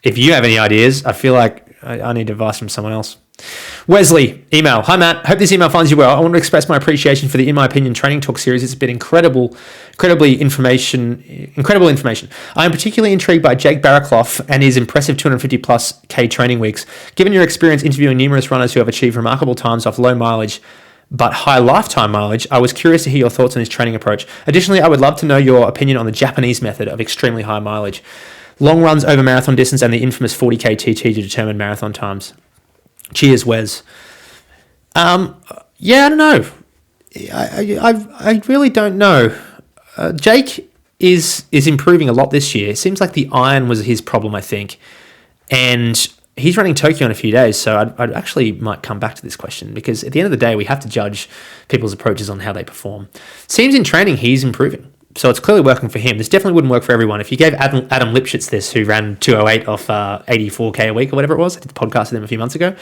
If you have any ideas, I feel like I need advice from someone else. Wesley, email. Hi, Matt. Hope this email finds you well. I want to express my appreciation for the In My Opinion training talk series. It's been incredible information. I am particularly intrigued by Jake Barraclough and his impressive 250 plus K training weeks. Given your experience interviewing numerous runners who have achieved remarkable times off low mileage but high lifetime mileage, I was curious to hear your thoughts on his training approach. Additionally, I would love to know your opinion on the Japanese method of extremely high mileage, long runs over marathon distance, and the infamous 40K TT to determine marathon times. Cheers, Wes. Yeah, I don't know. I really don't know. Jake is improving a lot this year. It seems like the iron was his problem, I think. And he's running Tokyo in a few days, so I'd actually might come back to this question because at the end of the day, we have to judge people's approaches on how they perform. Seems in training, he's improving. So it's clearly working for him. This definitely wouldn't work for everyone. If you gave Adam Lipschitz this, who ran 208 off 84K a week or whatever it was, I did the podcast with him a few months ago,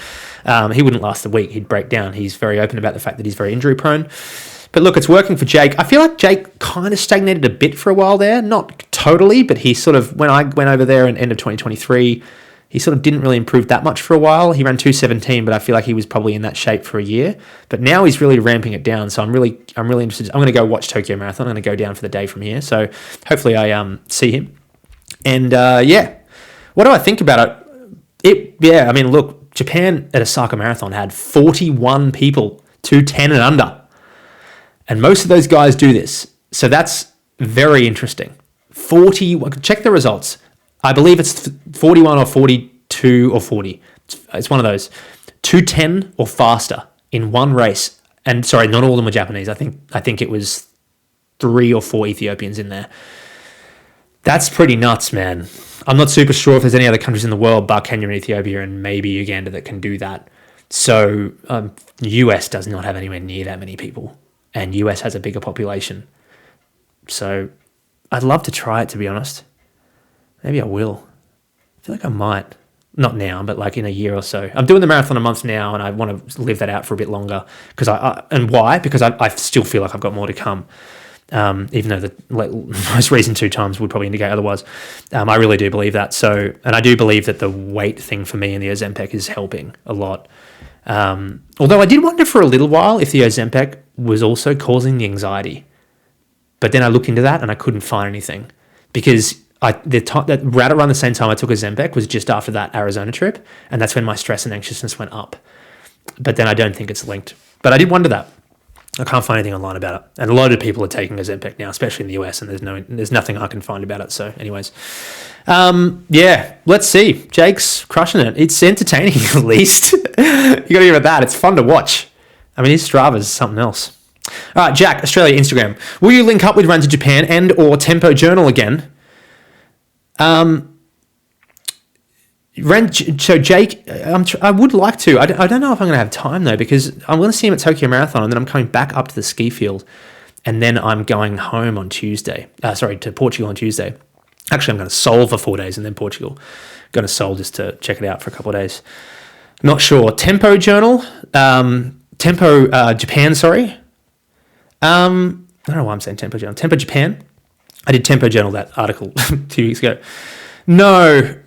he wouldn't last a week. He'd break down. He's very open about the fact that he's very injury prone. But look, it's working for Jake. I feel like Jake kind of stagnated a bit for a while there. Not totally, but he sort of, when I went over there in end of 2023, he sort of didn't really improve that much for a while. He ran 217, but I feel like he was probably in that shape for a year. But now he's really ramping it down. So I'm really interested. I'm going to go watch Tokyo Marathon. I'm going to go down for the day from here. So hopefully I see him. And yeah, what do I think about it? I mean, look, Japan at Osaka Marathon had 41 people, 210 and under. And most of those guys do this. So that's very interesting. 41, check the results. I believe it's 41 or 42 or 40. It's one of those. 210 or faster in one race. And sorry, not all of them were Japanese. I think it was 3 or 4 Ethiopians in there. That's pretty nuts, man. I'm not super sure if there's any other countries in the world, but Kenya and Ethiopia and maybe Uganda, that can do that. So US does not have anywhere near that many people. And US has a bigger population. So I'd love to try it, to be honest. Maybe I will. I feel like I might. Not now, but like in a year or so. I'm doing the marathon a month now, and I want to live that out for a bit longer. And why? Because I still feel like I've got more to come. Even though the most recent 2 times would probably indicate otherwise. I really do believe that. So, and I do believe that the weight thing for me in the Ozempic is helping a lot. Although I did wonder for a little while if the Ozempic was also causing the anxiety. But then I looked into that and I couldn't find anything, because that right around the same time I took Ozempic was just after that Arizona trip, and that's when my stress and anxiousness went up. But then I don't think it's linked. But I did wonder that. I can't find anything online about it, and a lot of people are taking Ozempic now, especially in the US, and there's nothing I can find about it. So, anyways, let's see. Jake's crushing it. It's entertaining, at least. You got to hear about that. It's fun to watch. I mean, his Strava's something else. All right, Jack, Australia, Instagram. Will you link up with Run to Japan and or Tempo Journal again? So Jake, I would like to. I don't know if I'm going to have time though, because I'm going to see him at Tokyo Marathon, and then I'm coming back up to the ski field, and then I'm going home on Tuesday. To Portugal on Tuesday. Actually, I'm going to Seoul for 4 days, and then Portugal. Going to Seoul just to check it out for a couple of days. Not sure. Tempo Journal, Tempo Japan. Sorry. I don't know why I'm saying Tempo Journal. Tempo Japan. I did Tempo Journal, that article 2 weeks ago. No.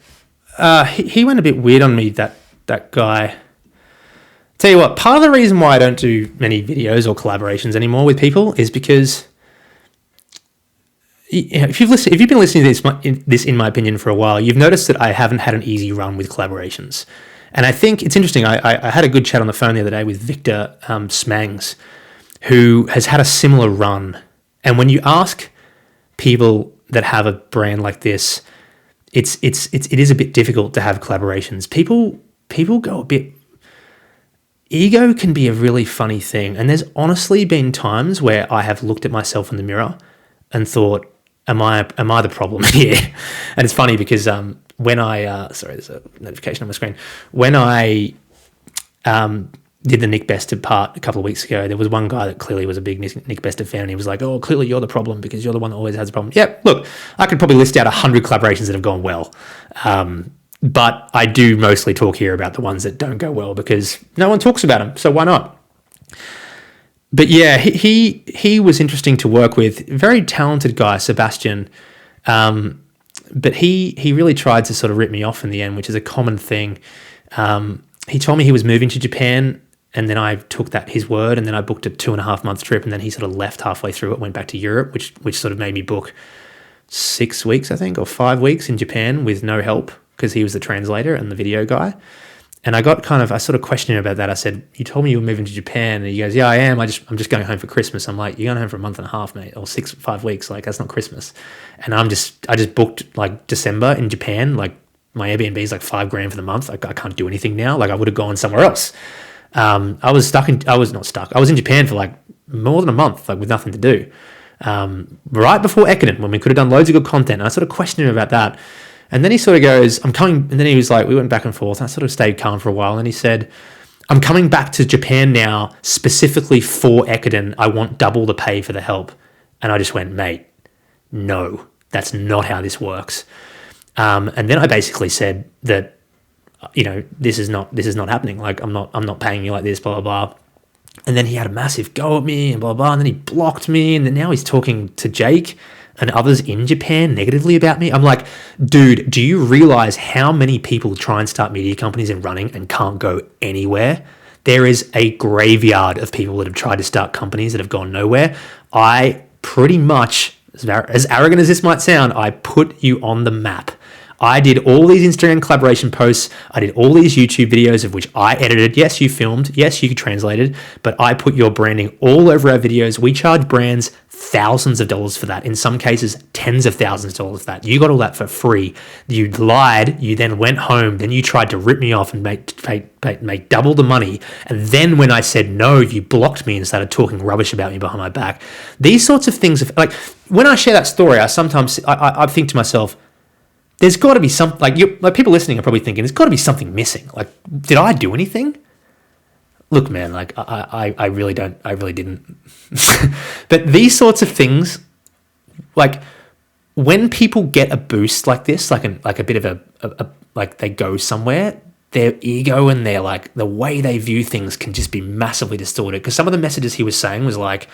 He went a bit weird on me, that guy. Tell you what, part of the reason why I don't do many videos or collaborations anymore with people is because if you've been listening to this in my opinion for a while, you've noticed that I haven't had an easy run with collaborations. And I think it's interesting. I had a good chat on the phone the other day with Victor Smangs, who has had a similar run. And when you ask people that have a brand like this, it is a bit difficult to have collaborations. People go a bit. Ego can be a really funny thing, and there's honestly been times where I have looked at myself in the mirror and thought, "Am I the problem here?" And it's funny because when I there's a notification on my screen. When I did the Nick Bested part a couple of weeks ago, there was one guy that clearly was a big Nick Bested fan, and he was like, "Oh, clearly you're the problem because you're the one that always has a problem." Yeah, look, I could probably list out 100 collaborations that have gone well, but I do mostly talk here about the ones that don't go well because no one talks about them, so why not? But yeah, he was interesting to work with, very talented guy, Sebastian, but he really tried to sort of rip me off in the end, which is a common thing. He told me he was moving to Japan, and then I took his word, and then I booked a 2.5 month trip, and then he sort of left halfway through it, went back to Europe, which sort of made me book 6 weeks, I think, or 5 weeks in Japan with no help because he was the translator and the video guy. And I sort of questioned him about that. I said, "You told me you were moving to Japan," and he goes, "Yeah, I am. I'm just going home for Christmas." I'm like, "You're going home for a month and a half, mate, or 5 weeks. Like, that's not Christmas." And I just booked like December in Japan. Like, my Airbnb is like $5,000 for the month. Like, I can't do anything now. Like, I would have gone somewhere else. I was not stuck. I was in Japan for like more than a month, like with nothing to do. Right before Ekiden, when we could have done loads of good content. And I sort of questioned him about that. And then he sort of goes, "I'm coming." And then he was like, we went back and forth. And I sort of stayed calm for a while. And he said, "I'm coming back to Japan now specifically for Ekiden. I want double the pay for the help." And I just went, "Mate, no, that's not how this works." And then I basically said that, this is not happening. Like, I'm not paying you like this, blah, blah, blah. And then he had a massive go at me and blah, blah, and then he blocked me. And then now he's talking to Jake and others in Japan negatively about me. I'm like, dude, do you realize how many people try and start media companies in running and can't go anywhere? There is a graveyard of people that have tried to start companies that have gone nowhere. I pretty much, as arrogant as this might sound, I put you on the map. I did all these Instagram collaboration posts. I did all these YouTube videos of which I edited. Yes, you filmed. Yes, you translated. But I put your branding all over our videos. We charge brands thousands of dollars for that. In some cases, tens of thousands of dollars for that. You got all that for free. You lied. You then went home. Then you tried to rip me off and make double the money. And then when I said no, you blocked me and started talking rubbish about me behind my back. These sorts of things, like when I share that story, I sometimes I think to myself, there's got to be some, like people listening are probably thinking, there's got to be something missing. Like, did I do anything? Look, man, like I really didn't. But these sorts of things, like when people get a boost like this, like a bit of a like they go somewhere, their ego and their like the way they view things can just be massively distorted. Because some of the messages he was saying was like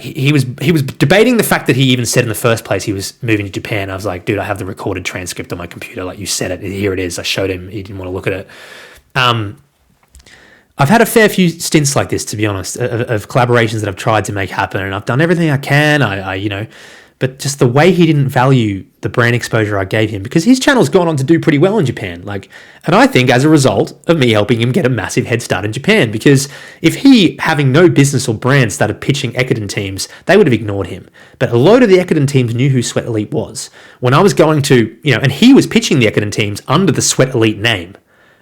he was debating the fact that he even said in the first place he was moving to Japan. I was like, dude, I have the recorded transcript on my computer. Like, you said it, here it is. I showed him. He didn't want to look at it. I've had a fair few stints like this, to be honest, of collaborations that I've tried to make happen, and I've done everything I can. But just the way he didn't value the brand exposure I gave him, because his channel's gone on to do pretty well in Japan. And I think as a result of me helping him get a massive head start in Japan, because if he, having no business or brand, started pitching Ekiden teams, they would have ignored him. But a load of the Ekiden teams knew who Sweat Elite was. When I was going to, and he was pitching the Ekiden teams under the Sweat Elite name.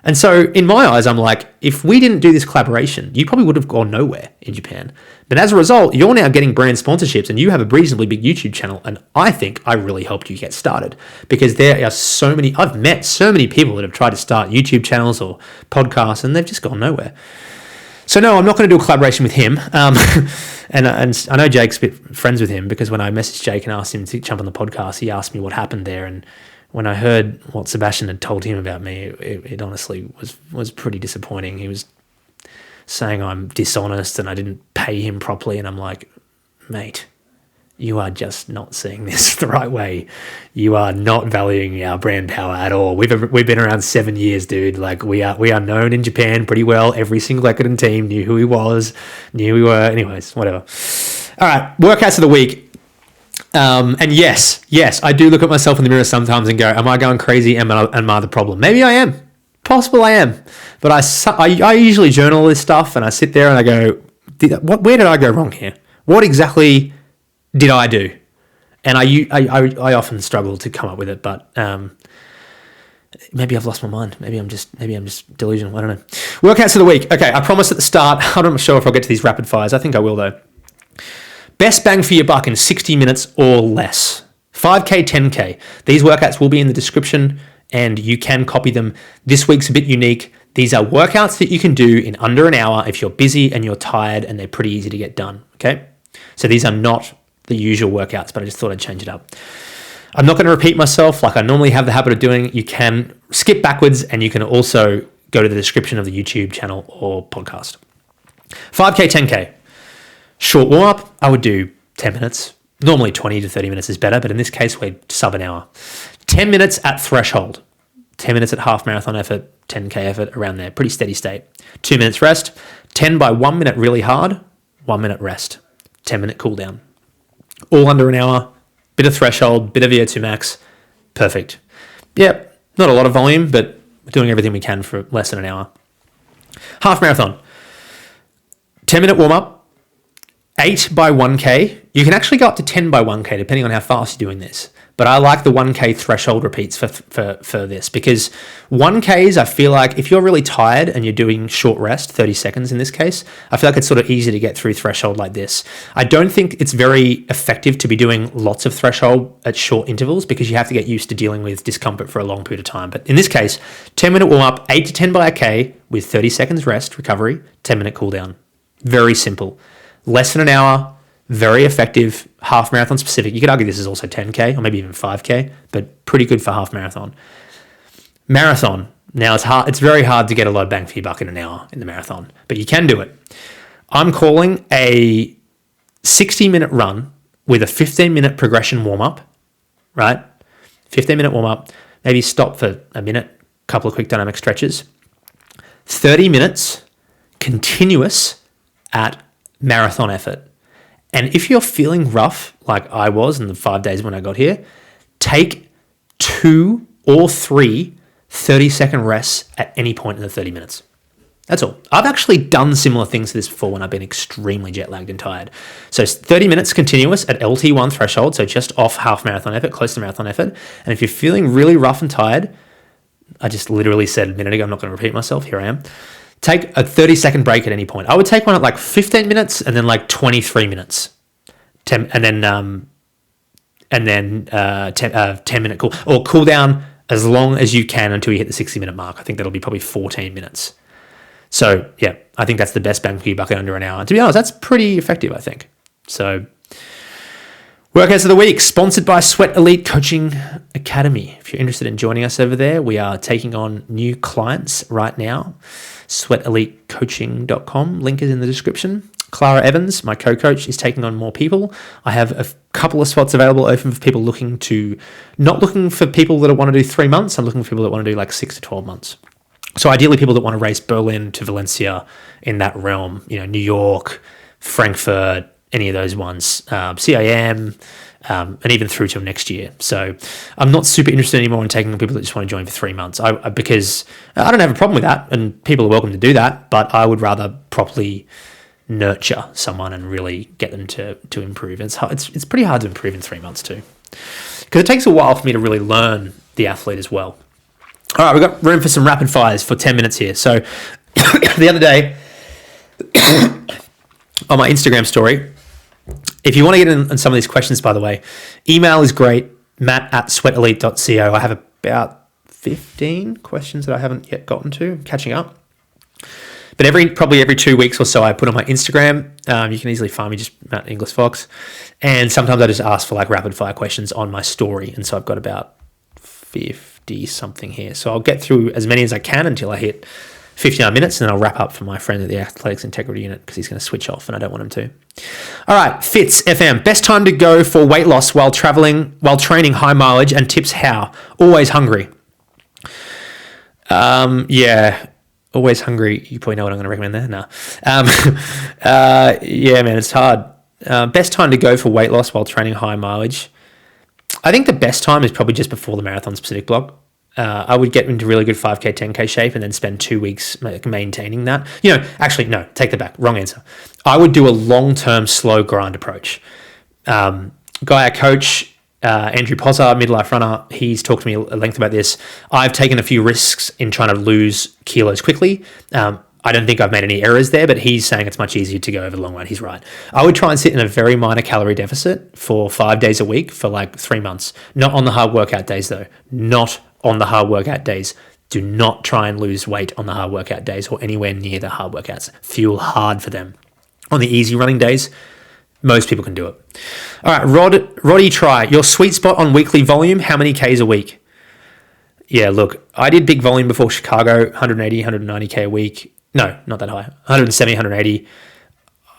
And so in my eyes, I'm like, if we didn't do this collaboration, you probably would have gone nowhere in Japan. But as a result, you're now getting brand sponsorships and you have a reasonably big YouTube channel. And I think I really helped you get started, because there are so many, I've met so many people that have tried to start YouTube channels or podcasts and they've just gone nowhere. So no, I'm not going to do a collaboration with him. And I know Jake's a bit friends with him, because when I messaged Jake and asked him to jump on the podcast, he asked me what happened there. And when I heard what Sebastian had told him about me, it honestly was pretty disappointing. He was saying I'm dishonest and I didn't pay him properly. And I'm like, mate, you are just not seeing this the right way. You are not valuing our brand power at all. We've been around 7 years, dude. Like, we are known in Japan pretty well. Every single Ekiden team knew who he was, knew who we were. Anyways, whatever. All right, workouts of the week. And yes, I do look at myself in the mirror sometimes and go, am I going crazy? Am I the problem? Maybe I am. Possible I am. But I usually journal this stuff and I sit there and I go, where did I go wrong here? What exactly did I do? And I often struggle to come up with it, but maybe I've lost my mind. Maybe I'm just delusional. I don't know. Workouts of the week. Okay, I promised at the start. I'm not sure if I'll get to these rapid fires. I think I will though. Best bang for your buck in 60 minutes or less. 5K, 10K. These workouts will be in the description and you can copy them. This week's a bit unique. These are workouts that you can do in under an hour if you're busy and you're tired, and they're pretty easy to get done, okay? So these are not the usual workouts, but I just thought I'd change it up. I'm not going to repeat myself like I normally have the habit of doing. You can skip backwards and you can also go to the description of the YouTube channel or podcast. 5K, 10K. Short warm-up, I would do 10 minutes. Normally 20 to 30 minutes is better, but in this case, we're sub an hour. 10 minutes at threshold. 10 minutes at half marathon effort, 10K effort, around there. Pretty steady state. 2 minutes rest. 10 by 1 minute really hard, 1 minute rest. 10-minute cool down. All under an hour, bit of threshold, bit of VO2 max. Perfect. Yep, not a lot of volume, but we're doing everything we can for less than an hour. Half marathon. 10-minute warm-up. 8 by 1K. You can actually go up to 10 by 1K depending on how fast you're doing this. But I like the 1K threshold repeats for this, because 1Ks, I feel like if you're really tired and you're doing short rest, 30 seconds in this case, I feel like it's sort of easy to get through threshold like this. I don't think it's very effective to be doing lots of threshold at short intervals, because you have to get used to dealing with discomfort for a long period of time. But in this case, 10-minute warm-up, 8 to 10 by a K with 30 seconds rest, recovery, 10-minute cool down. Very simple. Less than an hour, very effective, half marathon specific. You could argue this is also 10K or maybe even 5K, but pretty good for half marathon. Marathon. Now it's very hard to get a lot of bang for your buck in an hour in the marathon, but you can do it. I'm calling a 60-minute run with a 15-minute progression warm-up, right? 15-minute warm-up, maybe stop for a minute, couple of quick dynamic stretches. 30 minutes continuous at marathon effort. And if you're feeling rough, like I was in the 5 days when I got here, take 2 or 3 30-second rests at any point in the 30 minutes. That's all. I've actually done similar things to this before when I've been extremely jet lagged and tired. So 30 minutes continuous at LT1 threshold, so just off half marathon effort, close to marathon effort. And if you're feeling really rough and tired, I just literally said a minute ago, I'm not going to repeat myself, here I am. Take a 30-second break at any point. I would take one at like 15 minutes and then like 23 minutes. 10-minute cool, or cool down as long as you can until you hit the 60-minute mark. I think that'll be probably 14 minutes. So yeah, I think that's the best bang for your buck in under an hour. And to be honest, that's pretty effective, I think. So Workouts of the week, sponsored by Sweat Elite Coaching Academy. If you're interested in joining us over there, we are taking on new clients right now. SweatEliteCoaching.com. Link is in the description. Clara Evans, my co-coach, is taking on more people. I have a couple of spots available open for people not looking for people that want to do 3 months. I'm looking for people that want to do like 6 to 12 months. So ideally people that want to race Berlin to Valencia in that realm, New York, Frankfurt, any of those ones, CIM, and even through till next year. So I'm not super interested anymore in taking people that just want to join for 3 months because I don't have a problem with that, and people are welcome to do that, but I would rather properly nurture someone and really get them to improve. It's pretty hard to improve in 3 months too, because it takes a while for me to really learn the athlete as well. All right, we've got room for some rapid fires for 10 minutes here. So the other day on my Instagram story, if you want to get in on some of these questions, by the way, email is great, matt@sweatelite.co. I have about 15 questions that I haven't yet gotten to. I'm catching up. But probably every 2 weeks or so, I put on my Instagram. You can easily find me, just Matt Inglis Fox. And sometimes I just ask for like rapid fire questions on my story. And so I've got about 50 something here. So I'll get through as many as I can until I hit 59 minutes, and then I'll wrap up for my friend at the Athletics Integrity Unit because he's going to switch off and I don't want him to. All right, Fitz FM. Best time to go for weight loss while training high mileage, and tips how? Always hungry. Yeah, always hungry. You probably know what I'm going to recommend there. No. Yeah, man, it's hard. Best time to go for weight loss while training high mileage. I think the best time is probably just before the marathon specific block. I would get into really good 5K, 10K shape and then spend 2 weeks maintaining that. Actually, no, take that back. Wrong answer. I would do a long-term slow grind approach. Guy I coach, Andrew Pozar, midlife runner, he's talked to me at length about this. I've taken a few risks in trying to lose kilos quickly. I don't think I've made any errors there, but he's saying it's much easier to go over the long run. He's right. I would try and sit in a very minor calorie deficit for 5 days a week for like 3 months. Not on the hard workout days though. Not on the hard workout days. Do not try and lose weight on the hard workout days or anywhere near the hard workouts. Fuel hard for them. On the easy running days, most people can do it. All right, Roddy Try. Your sweet spot on weekly volume, how many Ks a week? Yeah, look, I did big volume before Chicago, 180, 190K a week. No, not that high. 170, 180.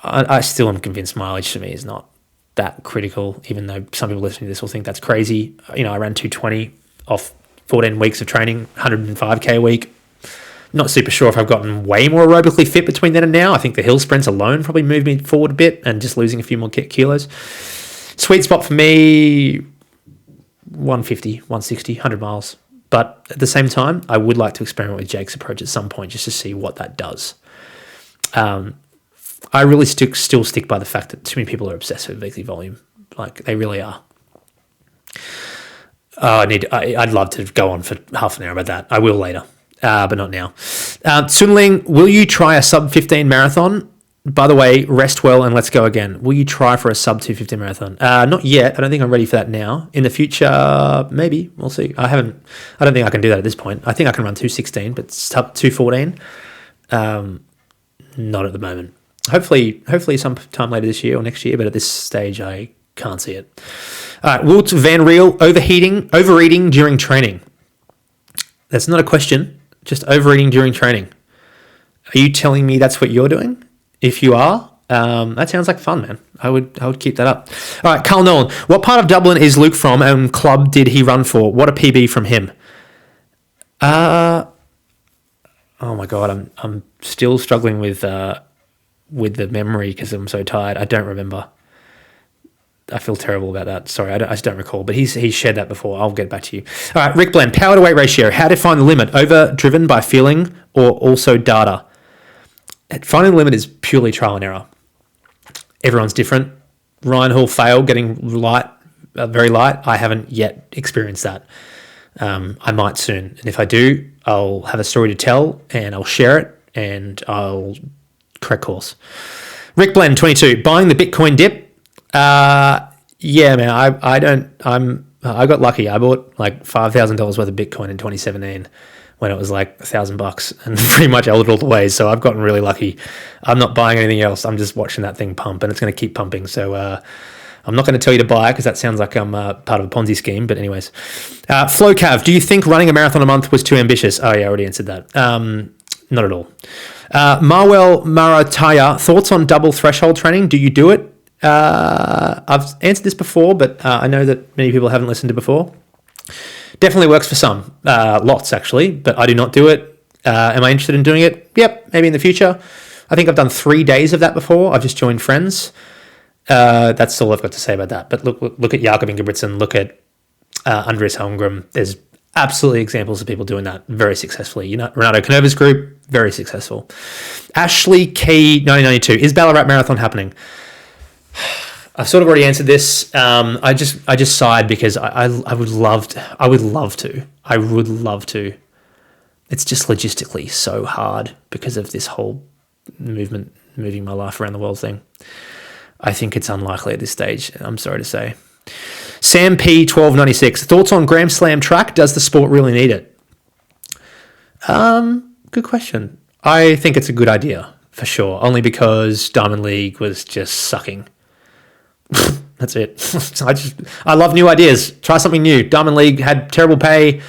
I still am convinced mileage to me is not that critical, even though some people listening to this will think that's crazy. I ran 220 off 14 weeks of training, 105K a week. Not super sure if I've gotten way more aerobically fit between then and now. I think the hill sprints alone probably moved me forward a bit, and just losing a few more kilos. Sweet spot for me, 150, 160, 100 miles. But at the same time, I would like to experiment with Jake's approach at some point just to see what that does. I really still stick by the fact that too many people are obsessed with weekly volume. Like, they really are. I'd love to go on for half an hour about that. I will later, but not now. Sunling, will you try a sub 15 marathon? By the way, rest well and let's go again. Will you try for a sub 215 marathon? Not yet. I don't think I'm ready for that now. In the future, maybe. We'll see. I don't think I can do that at this point. I think I can run 216, but sub 214, not at the moment. Hopefully sometime later this year or next year, but at this stage, I can't see it. All right, Wilt Van Riel, overeating during training. That's not a question, just overeating during training. Are you telling me that's what you're doing? If you are, that sounds like fun, man. I would keep that up. All right, Carl Nolan, what part of Dublin is Luke from, and club did he run for? What a PB from him? Oh my God, I'm still struggling with the memory because I'm so tired. I don't remember. I feel terrible about that. Sorry, I just don't recall. But he's shared that before. I'll get back to you. All right, Rick Blend, power to weight ratio. How to find the limit? Over-driven by feeling or also data? Finding the limit is purely trial and error. Everyone's different. Ryan Hall failed getting light, very light. I haven't yet experienced that. I might soon. And if I do, I'll have a story to tell and I'll share it and I'll correct course. Rick Blend, 22, buying the Bitcoin dip. Yeah, man, I got lucky. I bought like $5,000 worth of Bitcoin in 2017 when it was like $1,000 and pretty much held it all the way. So I've gotten really lucky. I'm not buying anything else. I'm just watching that thing pump and it's going to keep pumping. So, I'm not going to tell you to buy it because that sounds like I'm part of a Ponzi scheme. But anyways, Flo Cav, do you think running a marathon a month was too ambitious? Oh, yeah, I already answered that. Not at all. Marwell Marataya, thoughts on double threshold training? Do you do it? I've answered this before, but I know that many people haven't listened to before. Definitely works for some, lots actually, but I do not do it. Am I interested in doing it? Yep, maybe in the future. I think I've done 3 days of that before. I've just joined friends. That's all I've got to say about that. But look at Jakob Ingebrigtsen, look at Andreas Holmgren. There's absolutely examples of people doing that very successfully. You know, Renato Canova's group, very successful. Ashley Key 1992, is Ballarat Marathon happening? I've sort of already answered this. I just sighed because I would love to. It's just logistically so hard because of this whole movement, moving my life around the world thing. I think it's unlikely at this stage. I'm sorry to say. Sam P 1296, thoughts on Grand Slam track? Does the sport really need it? Good question. I think it's a good idea for sure. Only because Diamond League was just sucking. That's it. I love new ideas. Try something new. Diamond League had terrible pay,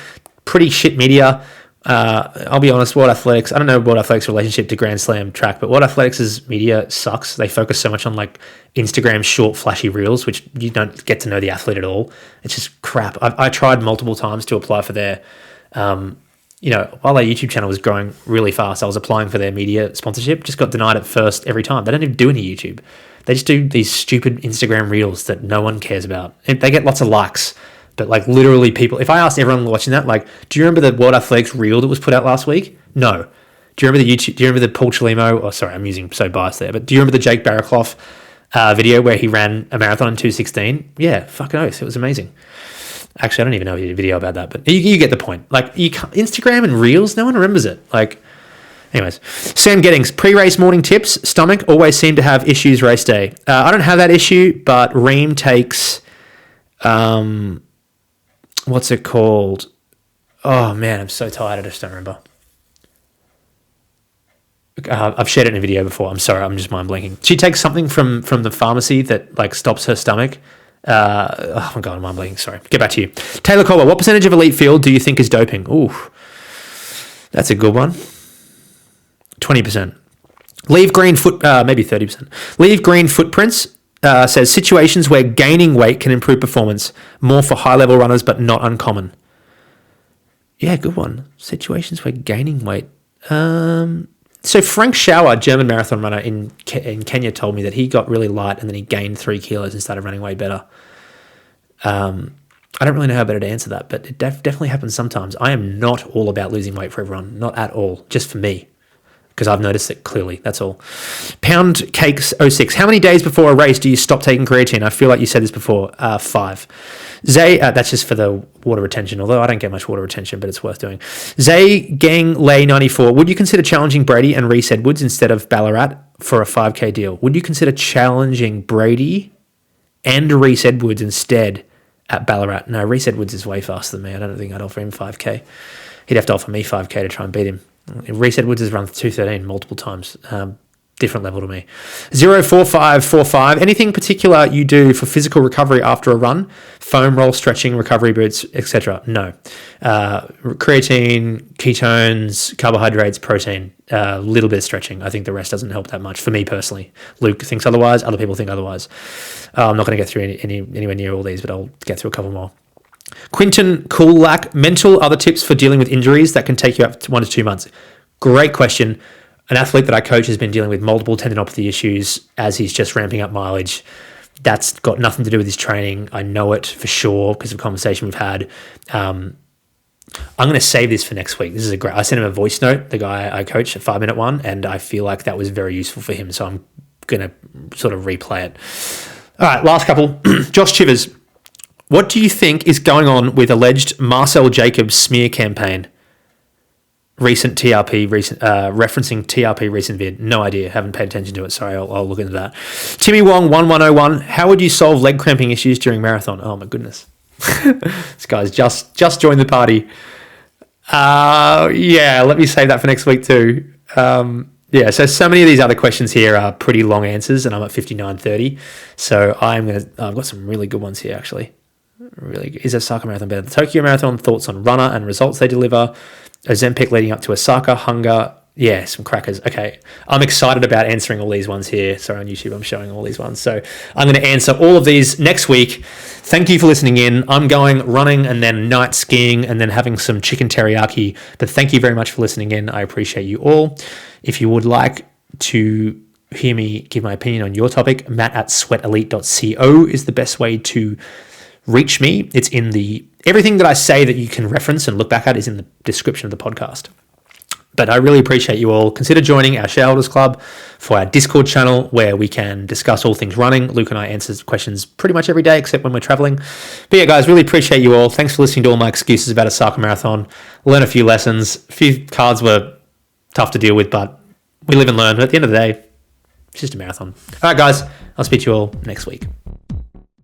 pretty shit media. I'll be honest, World Athletics, I don't know World Athletics' relationship to Grand Slam track, but World Athletics' media sucks. They focus so much on like Instagram short, flashy reels, which you don't get to know the athlete at all. It's just crap. I tried multiple times to apply for their, while their YouTube channel was growing really fast, I was applying for their media sponsorship, just got denied at first every time. They don't even do any YouTube. They just do these stupid Instagram reels that no one cares about. They get lots of likes. But like literally people, if I asked everyone watching that, like, do you remember the World Athletics reel that was put out last week? No. Do you remember the Paul Chelimo? Oh, sorry, I'm using so biased there. But do you remember the Jake Barraclough video where he ran a marathon in 2:16? Yeah, fucking oath. It was amazing. Actually, I don't even know if he did a video about that, but you get the point. Like, Instagram and reels, no one remembers it. Like, anyways. Sam Gettings, pre-race morning tips. Stomach, always seem to have issues race day. I don't have that issue, but Reem takes... what's it called? Oh man, I'm so tired. I just don't remember. I've shared it in a video before. I'm sorry, I'm just mind blanking. She takes something from the pharmacy that like stops her stomach. Oh my god, I'm mind blanking. Sorry. Get back to you. Taylor Colbert, what percentage of elite field do you think is doping? Ooh, that's a good one. 20%. Leave green maybe 30%. Leave green footprints. Says situations where gaining weight can improve performance, more for high-level runners, but not uncommon. Yeah, good one. Situations where gaining weight. So Frank Schauer, German marathon runner in Kenya, told me that he got really light and then he gained 3 kilos and started running way better. I don't really know how better to answer that, but it definitely happens sometimes. I am not all about losing weight for everyone, not at all, just for me. Because I've noticed it clearly, that's all. Pound Cakes 06. How many days before a race do you stop taking creatine? I feel like you said this before. 5. Zay, that's just for the water retention, although I don't get much water retention, but it's worth doing. Zay Gang Lay 94. Would you consider challenging Brady and Reece Edwards instead of Ballarat for a 5K deal? Would you consider challenging Brady and Reece Edwards instead at Ballarat? No, Reece Edwards is way faster than me. I don't think I'd offer him 5K. He'd have to offer me 5K to try and beat him. Reece Edwards has run 2:13 multiple times. Different level to me. 04545. Anything particular you do for physical recovery after a run? Foam roll, stretching, recovery boots, etc. No. Creatine, ketones, carbohydrates, protein. A little bit of stretching. I think the rest doesn't help that much for me personally. Luke thinks otherwise. Other people think otherwise. I'm not going to get through anywhere near all these, but I'll get through a couple more. Quinton Coolack, mental other tips for dealing with injuries that can take you up to 1 to 2 months. Great question. An athlete that I coach has been dealing with multiple tendinopathy issues as he's just ramping up mileage. That's got nothing to do with his training. I know it for sure because of a conversation we've had. I'm going to save this for next week. This is I sent him a voice note, the guy I coach, a 5-minute one, and I feel like that was very useful for him. So I'm going to sort of replay it. All right, last couple. Josh Chivers. What do you think is going on with alleged Marcel Jacobs smear campaign? Referencing TRP recent vid. No idea. Haven't paid attention to it. Sorry, I'll look into that. Timmy Wong 1101. How would you solve leg cramping issues during marathon? Oh my goodness. This guy's just joined the party. Yeah, let me save that for next week too. Yeah, so many of these other questions here are pretty long answers, and I'm at 59:30. So I've got some really good ones here, actually. Really good. Is Osaka Marathon better than the Tokyo Marathon? Thoughts on runner and results they deliver? Ozempic leading up to Osaka, hunger. Yeah, some crackers. Okay, I'm excited about answering all these ones here. Sorry, on YouTube, I'm showing all these ones. So I'm going to answer all of these next week. Thank you for listening in. I'm going running and then night skiing and then having some chicken teriyaki. But thank you very much for listening in. I appreciate you all. If you would like to hear me give my opinion on your topic, matt@sweatelite.co is the best way to reach me. It's in everything that I say that you can reference and look back at is in the description of the podcast. But I really appreciate you all. Consider joining our Shareholders Club for our Discord channel where we can discuss all things running. Luke and I answer questions pretty much every day except when we're traveling. But yeah, guys, really appreciate you all. Thanks for listening to all my excuses about Osaka Marathon. Learn a few lessons. A few cards were tough to deal with, but we live and learn. But at the end of the day, it's just a marathon. All right, guys, I'll speak to you all next week.